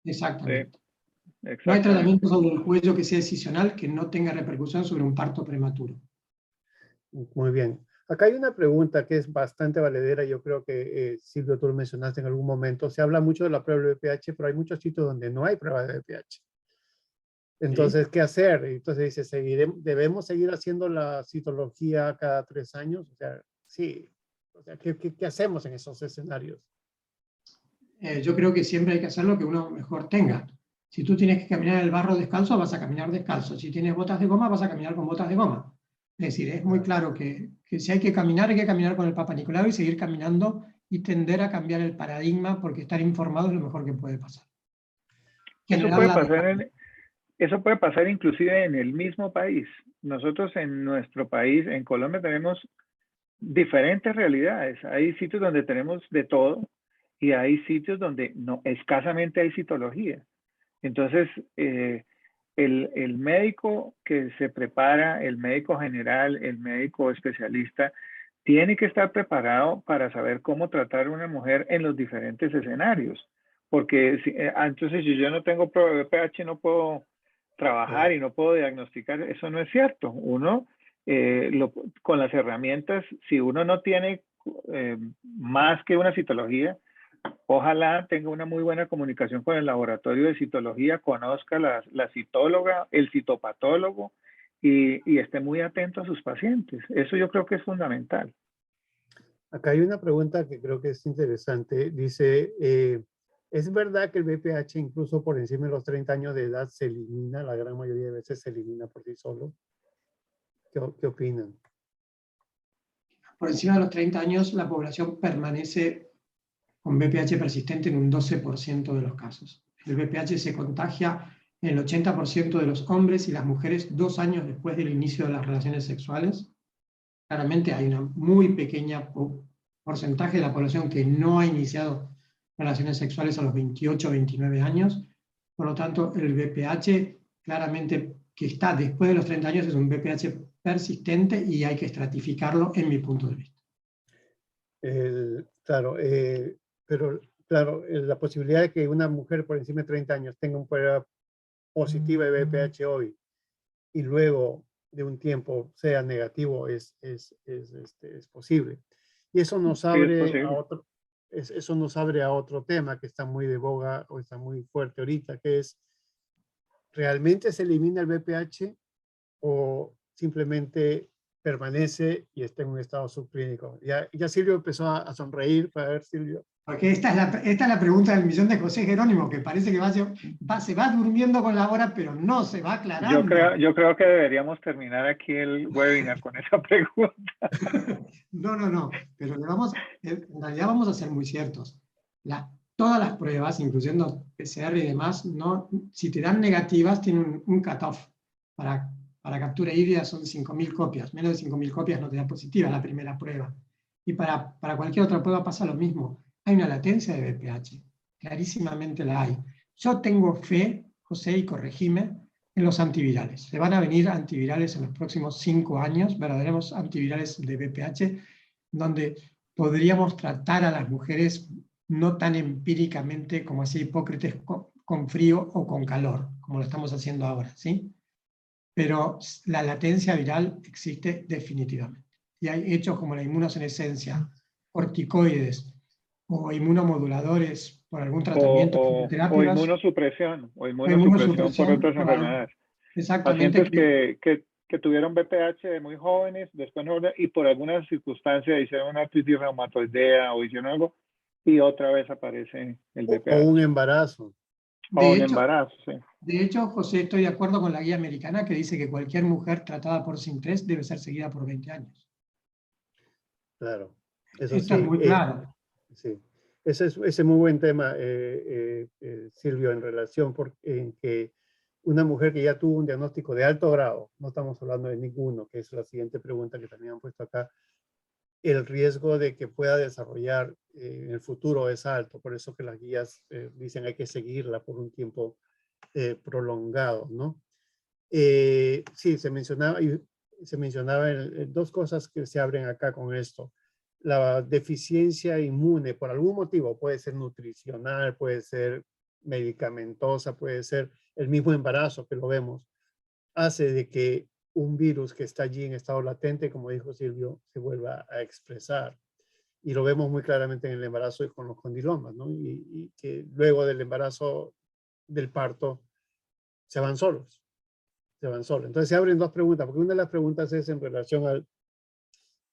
S5: Exactamente.
S1: Sí,
S5: No hay
S1: exactamente.
S5: tratamiento sobre el cuello que sea decisional que no tenga repercusión sobre un parto prematuro.
S4: Muy bien. Acá hay una pregunta que es bastante valedera. Yo creo que, Silvio, tú lo mencionaste en algún momento. Se habla mucho de la prueba de VPH, pero hay muchos sitios donde no hay prueba de VPH. Entonces, ¿qué hacer? Entonces dice, ¿debemos seguir haciendo la citología cada 3 años? O sea, sí. O sea, ¿qué hacemos en esos escenarios?
S5: Yo creo que siempre hay que hacer lo que uno mejor tenga. Si tú tienes que caminar en el barro descalzo, vas a caminar descalzo. Si tienes botas de goma, vas a caminar con botas de goma. Es decir, es muy claro que si hay que caminar con el Papa Nicolau y seguir caminando y tender a cambiar el paradigma, porque estar informado es lo mejor que puede pasar.
S1: Eso
S5: Generar
S1: puede
S5: la
S1: pasar eso puede pasar inclusive en el mismo país. Nosotros en nuestro país, en Colombia, tenemos diferentes realidades. Hay sitios donde tenemos de todo y hay sitios donde no, escasamente hay citología. Entonces, el médico que se prepara, el médico general, el médico especialista, tiene que estar preparado para saber cómo tratar a una mujer en los diferentes escenarios. Porque entonces si yo no tengo prueba de VPH no puedo trabajar y no puedo diagnosticar, eso no es cierto. Uno, con las herramientas, si uno no tiene más que una citología, ojalá tenga una muy buena comunicación con el laboratorio de citología, conozca la citóloga, el citopatólogo y esté muy atento a sus pacientes. Eso yo creo que es fundamental.
S4: Acá hay una pregunta que creo que es interesante. Dice, ¿es verdad que el VPH incluso por encima de los 30 años de edad se elimina? La gran mayoría de veces se elimina por sí solo. ¿Qué opinan?
S5: Por encima de los 30 años, la población permanece con VPH persistente en un 12% de los casos. El VPH se contagia en el 80% de los hombres y las mujeres 2 años después del inicio de las relaciones sexuales. Claramente hay una muy pequeña porcentaje de la población que no ha iniciado relaciones sexuales a los 28 o 29 años. Por lo tanto, el VPH claramente que está después de los 30 años es un VPH persistente y hay que estratificarlo en mi punto de vista.
S4: Claro, pero claro, la posibilidad de que una mujer por encima de 30 años tenga una prueba positiva de VPH hoy y luego de un tiempo sea negativo es posible. Y eso nos
S1: Sí, es
S4: abre a
S1: posible.
S4: eso nos abre a otro tema que está muy de boga o está muy fuerte ahorita, que es, ¿realmente se elimina el VPH o simplemente permanece y está en un estado subclínico? Ya Silvio empezó a sonreír. Para ver, Silvio.
S5: Porque esta es la pregunta del millón de José Jerónimo, que parece que se va durmiendo con la hora, pero no se va aclarando.
S1: Yo creo que deberíamos terminar aquí el webinar con esa pregunta.
S5: No, pero en realidad vamos a ser muy ciertos. Todas las pruebas, incluyendo PCR y demás, si te dan negativas, tienen un cutoff. Para captura híbrida son 5.000 copias. Menos de 5.000 copias no te da positiva la primera prueba. Y para cualquier otra prueba pasa lo mismo. Hay una latencia de VPH. Clarísimamente la hay. Yo tengo fe, José, y corregime, en los antivirales. Se van a venir antivirales en los próximos 5 años, verdaderos antivirales de VPH, donde podríamos tratar a las mujeres no tan empíricamente como así Hipócrates con frío o con calor, como lo estamos haciendo ahora, ¿sí? Pero la latencia viral existe definitivamente. Y hay hechos como la inmunosenescencia, corticoides o inmunomoduladores por algún tratamiento,
S1: O
S5: quimioterapias,
S1: inmunosupresión por
S5: inmunosupresión,
S1: otras enfermedades.
S5: exactamente,
S1: Pacientes que tuvieron VPH de muy jóvenes, después no, y por alguna circunstancia hicieron una artritis reumatoidea o hicieron algo, y otra vez aparece el
S4: O un
S1: VPH.
S4: embarazo.
S1: O un embarazo, sí.
S5: De hecho, José, estoy de acuerdo con la guía americana que dice que cualquier mujer tratada por SIN3 debe ser seguida por 20 años.
S4: Claro, eso
S5: Esto es
S4: sí.
S5: muy claro.
S4: Sí, ese es muy buen tema, Silvio, en relación en que una mujer que ya tuvo un diagnóstico de alto grado, no estamos hablando de ninguno, que es la siguiente pregunta que también han puesto acá, el riesgo de que pueda desarrollar en el futuro es alto, por eso que las guías dicen hay que seguirla por un tiempo prolongado, ¿no? Sí, se mencionaba dos cosas que se abren acá con esto. La deficiencia inmune, por algún motivo, puede ser nutricional, puede ser medicamentosa, puede ser el mismo embarazo que lo vemos, hace de que un virus que está allí en estado latente, como dijo Silvio, se vuelva a expresar. Y lo vemos muy claramente en el embarazo y con los condilomas, ¿no? Y que luego del embarazo, del parto, se van solos. Se van solos. Entonces se abren dos preguntas, porque una de las preguntas es en relación al,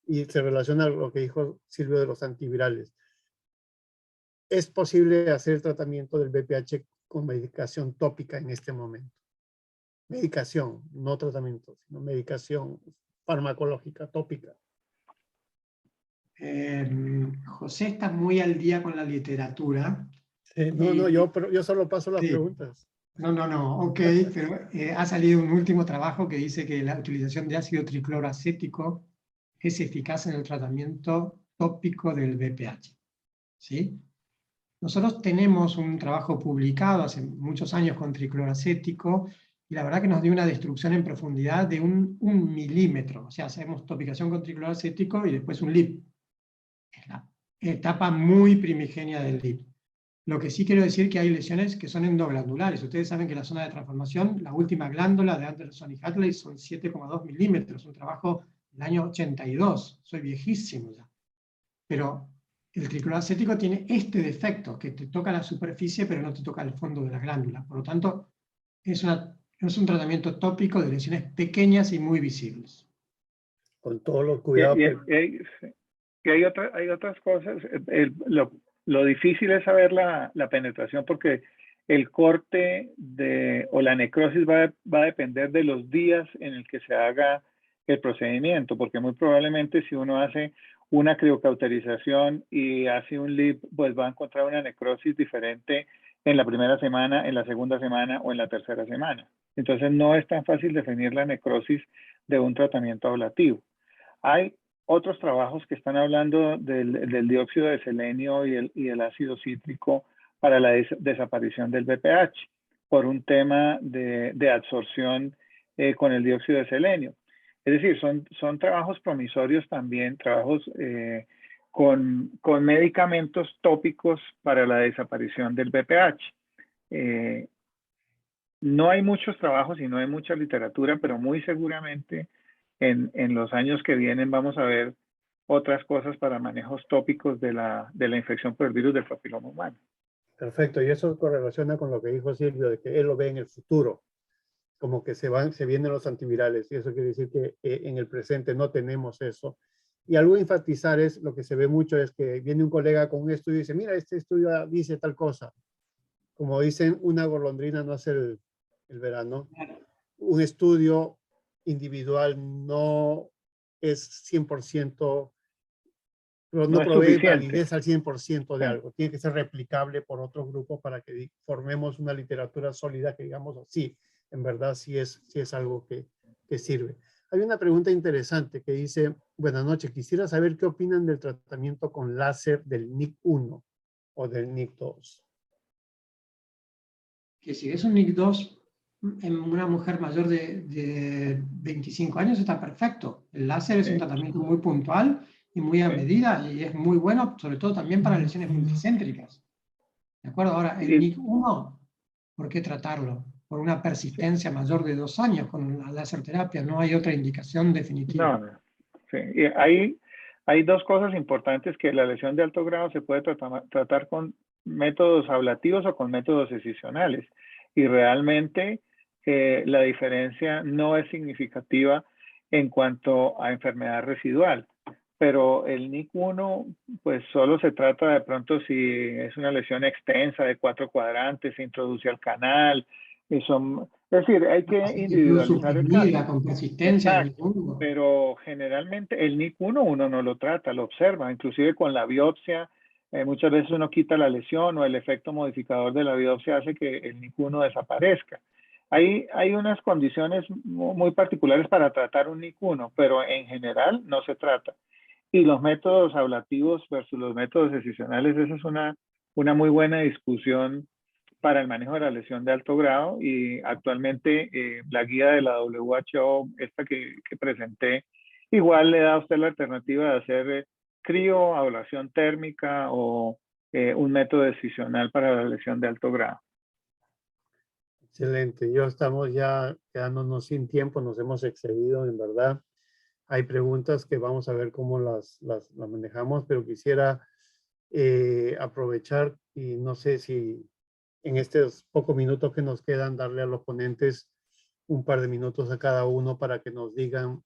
S4: y se relaciona a lo que dijo Silvio de los antivirales. ¿Es posible hacer tratamiento del VPH con medicación tópica en este momento? Medicación, no tratamiento, sino medicación farmacológica tópica.
S5: José está muy al día con la literatura.
S4: No, yo solo paso las preguntas.
S5: No, ok, pero ha salido un último trabajo que dice que la utilización de ácido tricloroacético es eficaz en el tratamiento tópico del VPH. ¿Sí? Nosotros tenemos un trabajo publicado hace muchos años con tricloroacético y la verdad que nos dio una destrucción en profundidad de un milímetro. O sea, hacemos topicación con tricloroacético y después un LIP. Es la etapa muy primigenia del LIP. Lo que sí quiero decir que hay lesiones que son endoglandulares. Ustedes saben que la zona de transformación, la última glándula de Anderson y Hadley son 7,2 milímetros. Un trabajo del año 82. Soy viejísimo ya. Pero el tricloroacético tiene este defecto, que te toca la superficie pero no te toca el fondo de la glándula. Por lo tanto, es un tratamiento tópico de lesiones pequeñas y muy visibles.
S4: Con todos los cuidados.
S1: Y hay otras cosas. Lo difícil es saber la penetración porque el corte o la necrosis va a depender de los días en el que se haga el procedimiento, porque muy probablemente si uno hace una criocauterización y hace un LIP, pues va a encontrar una necrosis diferente en la primera semana, en la segunda semana o en la tercera semana. Entonces no es tan fácil definir la necrosis de un tratamiento ablativo. Hay otros trabajos que están hablando del dióxido de selenio y el ácido cítrico para la desaparición del VPH por un tema de absorción con el dióxido de selenio. Es decir, son trabajos promisorios también, trabajos con medicamentos tópicos para la desaparición del VPH. No hay muchos trabajos y no hay mucha literatura, pero muy seguramente en los años que vienen vamos a ver otras cosas para manejos tópicos de la infección por el virus del papiloma humano.
S4: Perfecto, y eso correlaciona con lo que dijo Silvio, de que él lo ve en el futuro, como que se vienen los antivirales, y eso quiere decir que en el presente no tenemos eso. Y algo a enfatizar es, lo que se ve mucho es que viene un colega con un estudio y dice, mira, este estudio dice tal cosa. Como dicen, una golondrina no hace el verano. Un estudio individual no es 100%, pero no provee validez al 100% de algo. Tiene que ser replicable por otros grupos para que formemos una literatura sólida que digamos, sí, en verdad sí es algo que sirve. Hay una pregunta interesante que dice, buenas noches, quisiera saber qué opinan del tratamiento con láser del NIC1 o del NIC2.
S5: Que si es un NIC2 en una mujer mayor de 25 años está perfecto. El láser es un tratamiento muy puntual y muy a medida y es muy bueno, sobre todo también para lesiones multicéntricas. ¿De acuerdo? Ahora, el NIC1, ¿por qué tratarlo? Por una persistencia mayor de 2 años con la láser terapia, no hay otra indicación definitiva.
S1: No. Sí. Y hay dos cosas importantes, que la lesión de alto grado se puede tratar con métodos ablativos o con métodos excisionales. Y realmente la diferencia no es significativa en cuanto a enfermedad residual. Pero el NIC1, pues solo se trata de pronto si es una lesión extensa de 4 cuadrantes, se introduce al canal. Es decir, hay que individualizar el caso.
S5: Con persistencia.
S1: Exacto, pero generalmente el NIC1 uno no lo trata, lo observa, inclusive con la biopsia. Muchas veces uno quita la lesión o el efecto modificador de la biopsia hace que el NIC1 desaparezca. Hay unas condiciones muy particulares para tratar un NIC1, pero en general no se trata. Y los métodos ablativos versus los métodos decisionales, esa es una muy buena discusión para el manejo de la lesión de alto grado, y actualmente la guía de la WHO, esta que presenté, igual le da a usted la alternativa de hacer crio, ablación térmica o un método decisional para la lesión de alto grado.
S4: Excelente. Yo estamos ya quedándonos sin tiempo, nos hemos excedido, en verdad. Hay preguntas que vamos a ver cómo las manejamos, pero quisiera aprovechar y no sé si en estos pocos minutos que nos quedan, darle a los ponentes un par de minutos a cada uno para que nos digan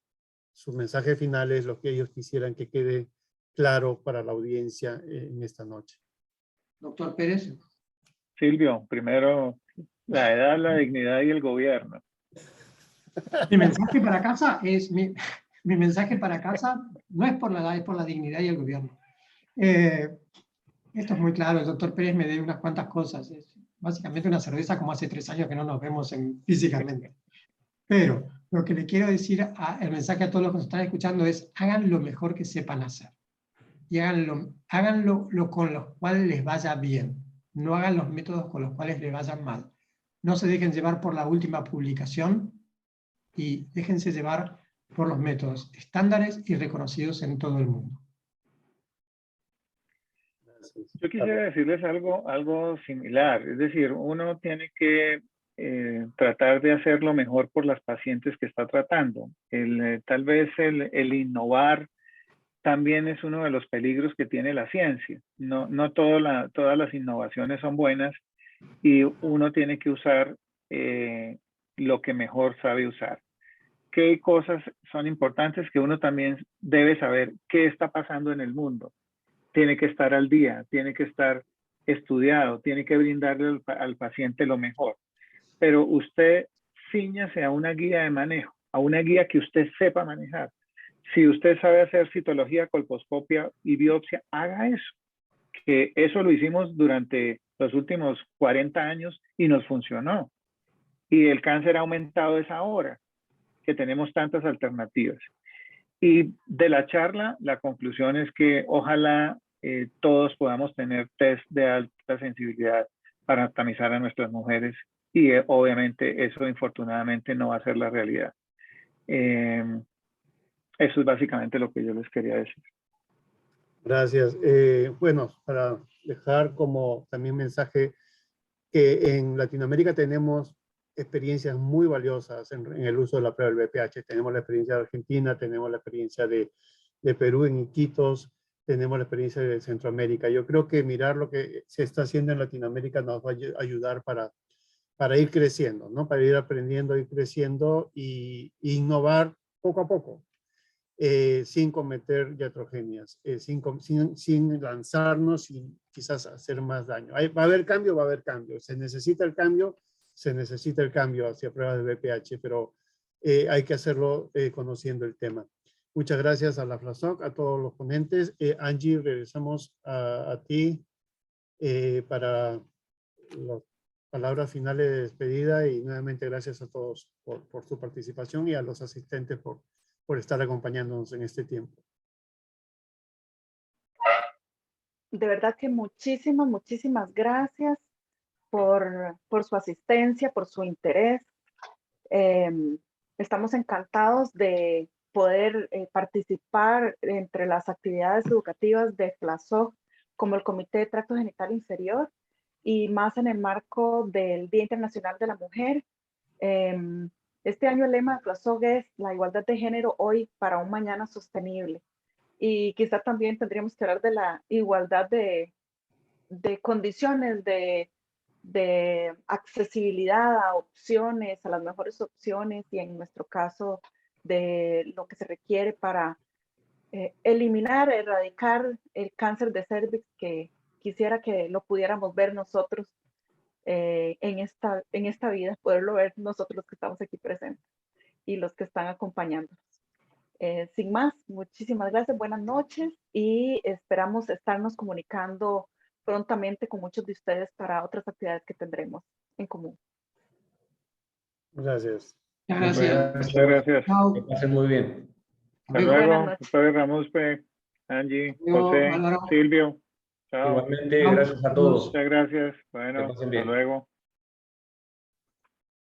S4: sus mensajes finales, lo que ellos quisieran que quede claro para la audiencia en esta noche.
S5: Doctor Pérez.
S1: Silvio, primero la edad, la dignidad y el gobierno.
S5: Mi mensaje para casa es, mi mensaje para casa no es por la edad, es por la dignidad y el gobierno. Esto es muy claro, el doctor Pérez me debe unas cuantas cosas. Es básicamente una cerveza como hace 3 años que no nos vemos físicamente. Pero lo que le quiero decir, el mensaje a todos los que nos están escuchando es: hagan lo mejor que sepan hacer. Y háganlo con los cuales les vaya bien. No hagan los métodos con los cuales les vayan mal. No se dejen llevar por la última publicación y déjense llevar por los métodos estándares y reconocidos en todo el mundo.
S1: Yo quisiera decirles algo similar. Es decir, uno tiene que tratar de hacer lo mejor por las pacientes que está tratando. Tal vez el innovar también es uno de los peligros que tiene la ciencia. No todas las innovaciones son buenas, y uno tiene que usar lo que mejor sabe usar. ¿Qué cosas son importantes? Que uno también debe saber qué está pasando en el mundo. Tiene que estar al día, tiene que estar estudiado, tiene que brindarle al paciente lo mejor. Pero usted cíñase a una guía de manejo, a una guía que usted sepa manejar. Si usted sabe hacer citología, colposcopia y biopsia, haga eso. Que eso lo hicimos durante los últimos 40 años y nos funcionó. Y el cáncer ha aumentado esa hora que tenemos tantas alternativas. Y de la charla, la conclusión es que ojalá todos podamos tener test de alta sensibilidad para tamizar a nuestras mujeres, y obviamente eso infortunadamente no va a ser la realidad. Eso es básicamente lo que yo les quería decir.
S4: Gracias. Bueno, para dejar como también mensaje que en Latinoamérica tenemos experiencias muy valiosas en el uso de la prueba del BPH. Tenemos la experiencia de Argentina, tenemos la experiencia de Perú en Iquitos, tenemos la experiencia de Centroamérica. Yo creo que mirar lo que se está haciendo en Latinoamérica nos va a ayudar para ir creciendo, ¿no? Para ir aprendiendo, ir creciendo y innovar poco a poco. Sin cometer iatrogenias, sin lanzarnos y quizás hacer más daño. ¿Va a haber cambio? Va a haber cambio. ¿Se necesita el cambio? Se necesita el cambio hacia pruebas de BPH, pero hay que hacerlo conociendo el tema. Muchas gracias a la FLASOC, a todos los ponentes. Angie, regresamos a ti para las palabras finales de despedida, y nuevamente gracias a todos por su participación y a los asistentes por estar acompañándonos en este tiempo.
S3: De verdad que muchísimas gracias por su asistencia, por su interés. Estamos encantados de poder participar entre las actividades educativas de FLASOC, como el Comité de Tracto Genital Inferior, y más en el marco del Día Internacional de la Mujer. Este año el lema de FLASOC es la igualdad de género hoy para un mañana sostenible. Y quizá también tendríamos que hablar de la igualdad de condiciones, de accesibilidad a opciones, a las mejores opciones, y en nuestro caso de lo que se requiere para eliminar, erradicar el cáncer de cervix, que quisiera que lo pudiéramos ver nosotros en esta vida, poderlo ver nosotros los que estamos aquí presentes y los que están acompañándonos. Sin más, muchísimas gracias, buenas noches, y esperamos estarnos comunicando prontamente con muchos de ustedes para otras actividades que tendremos en común.
S4: Gracias.
S5: Muchas
S1: Bueno,
S5: gracias.
S1: muchas gracias.
S5: Chao.
S2: Que pasen muy bien.
S1: Hasta
S5: Luego.
S1: luego.
S3: Buenas noches.
S1: Doctor Ramuspe, Angie,
S5: Luego,
S1: José,
S5: Álvaro.
S1: Silvio. Chao.
S2: Igualmente,
S5: Chao.
S2: gracias a todos.
S1: Muchas gracias.
S2: Que
S1: Bueno,
S2: pasen
S1: hasta
S2: bien.
S1: luego.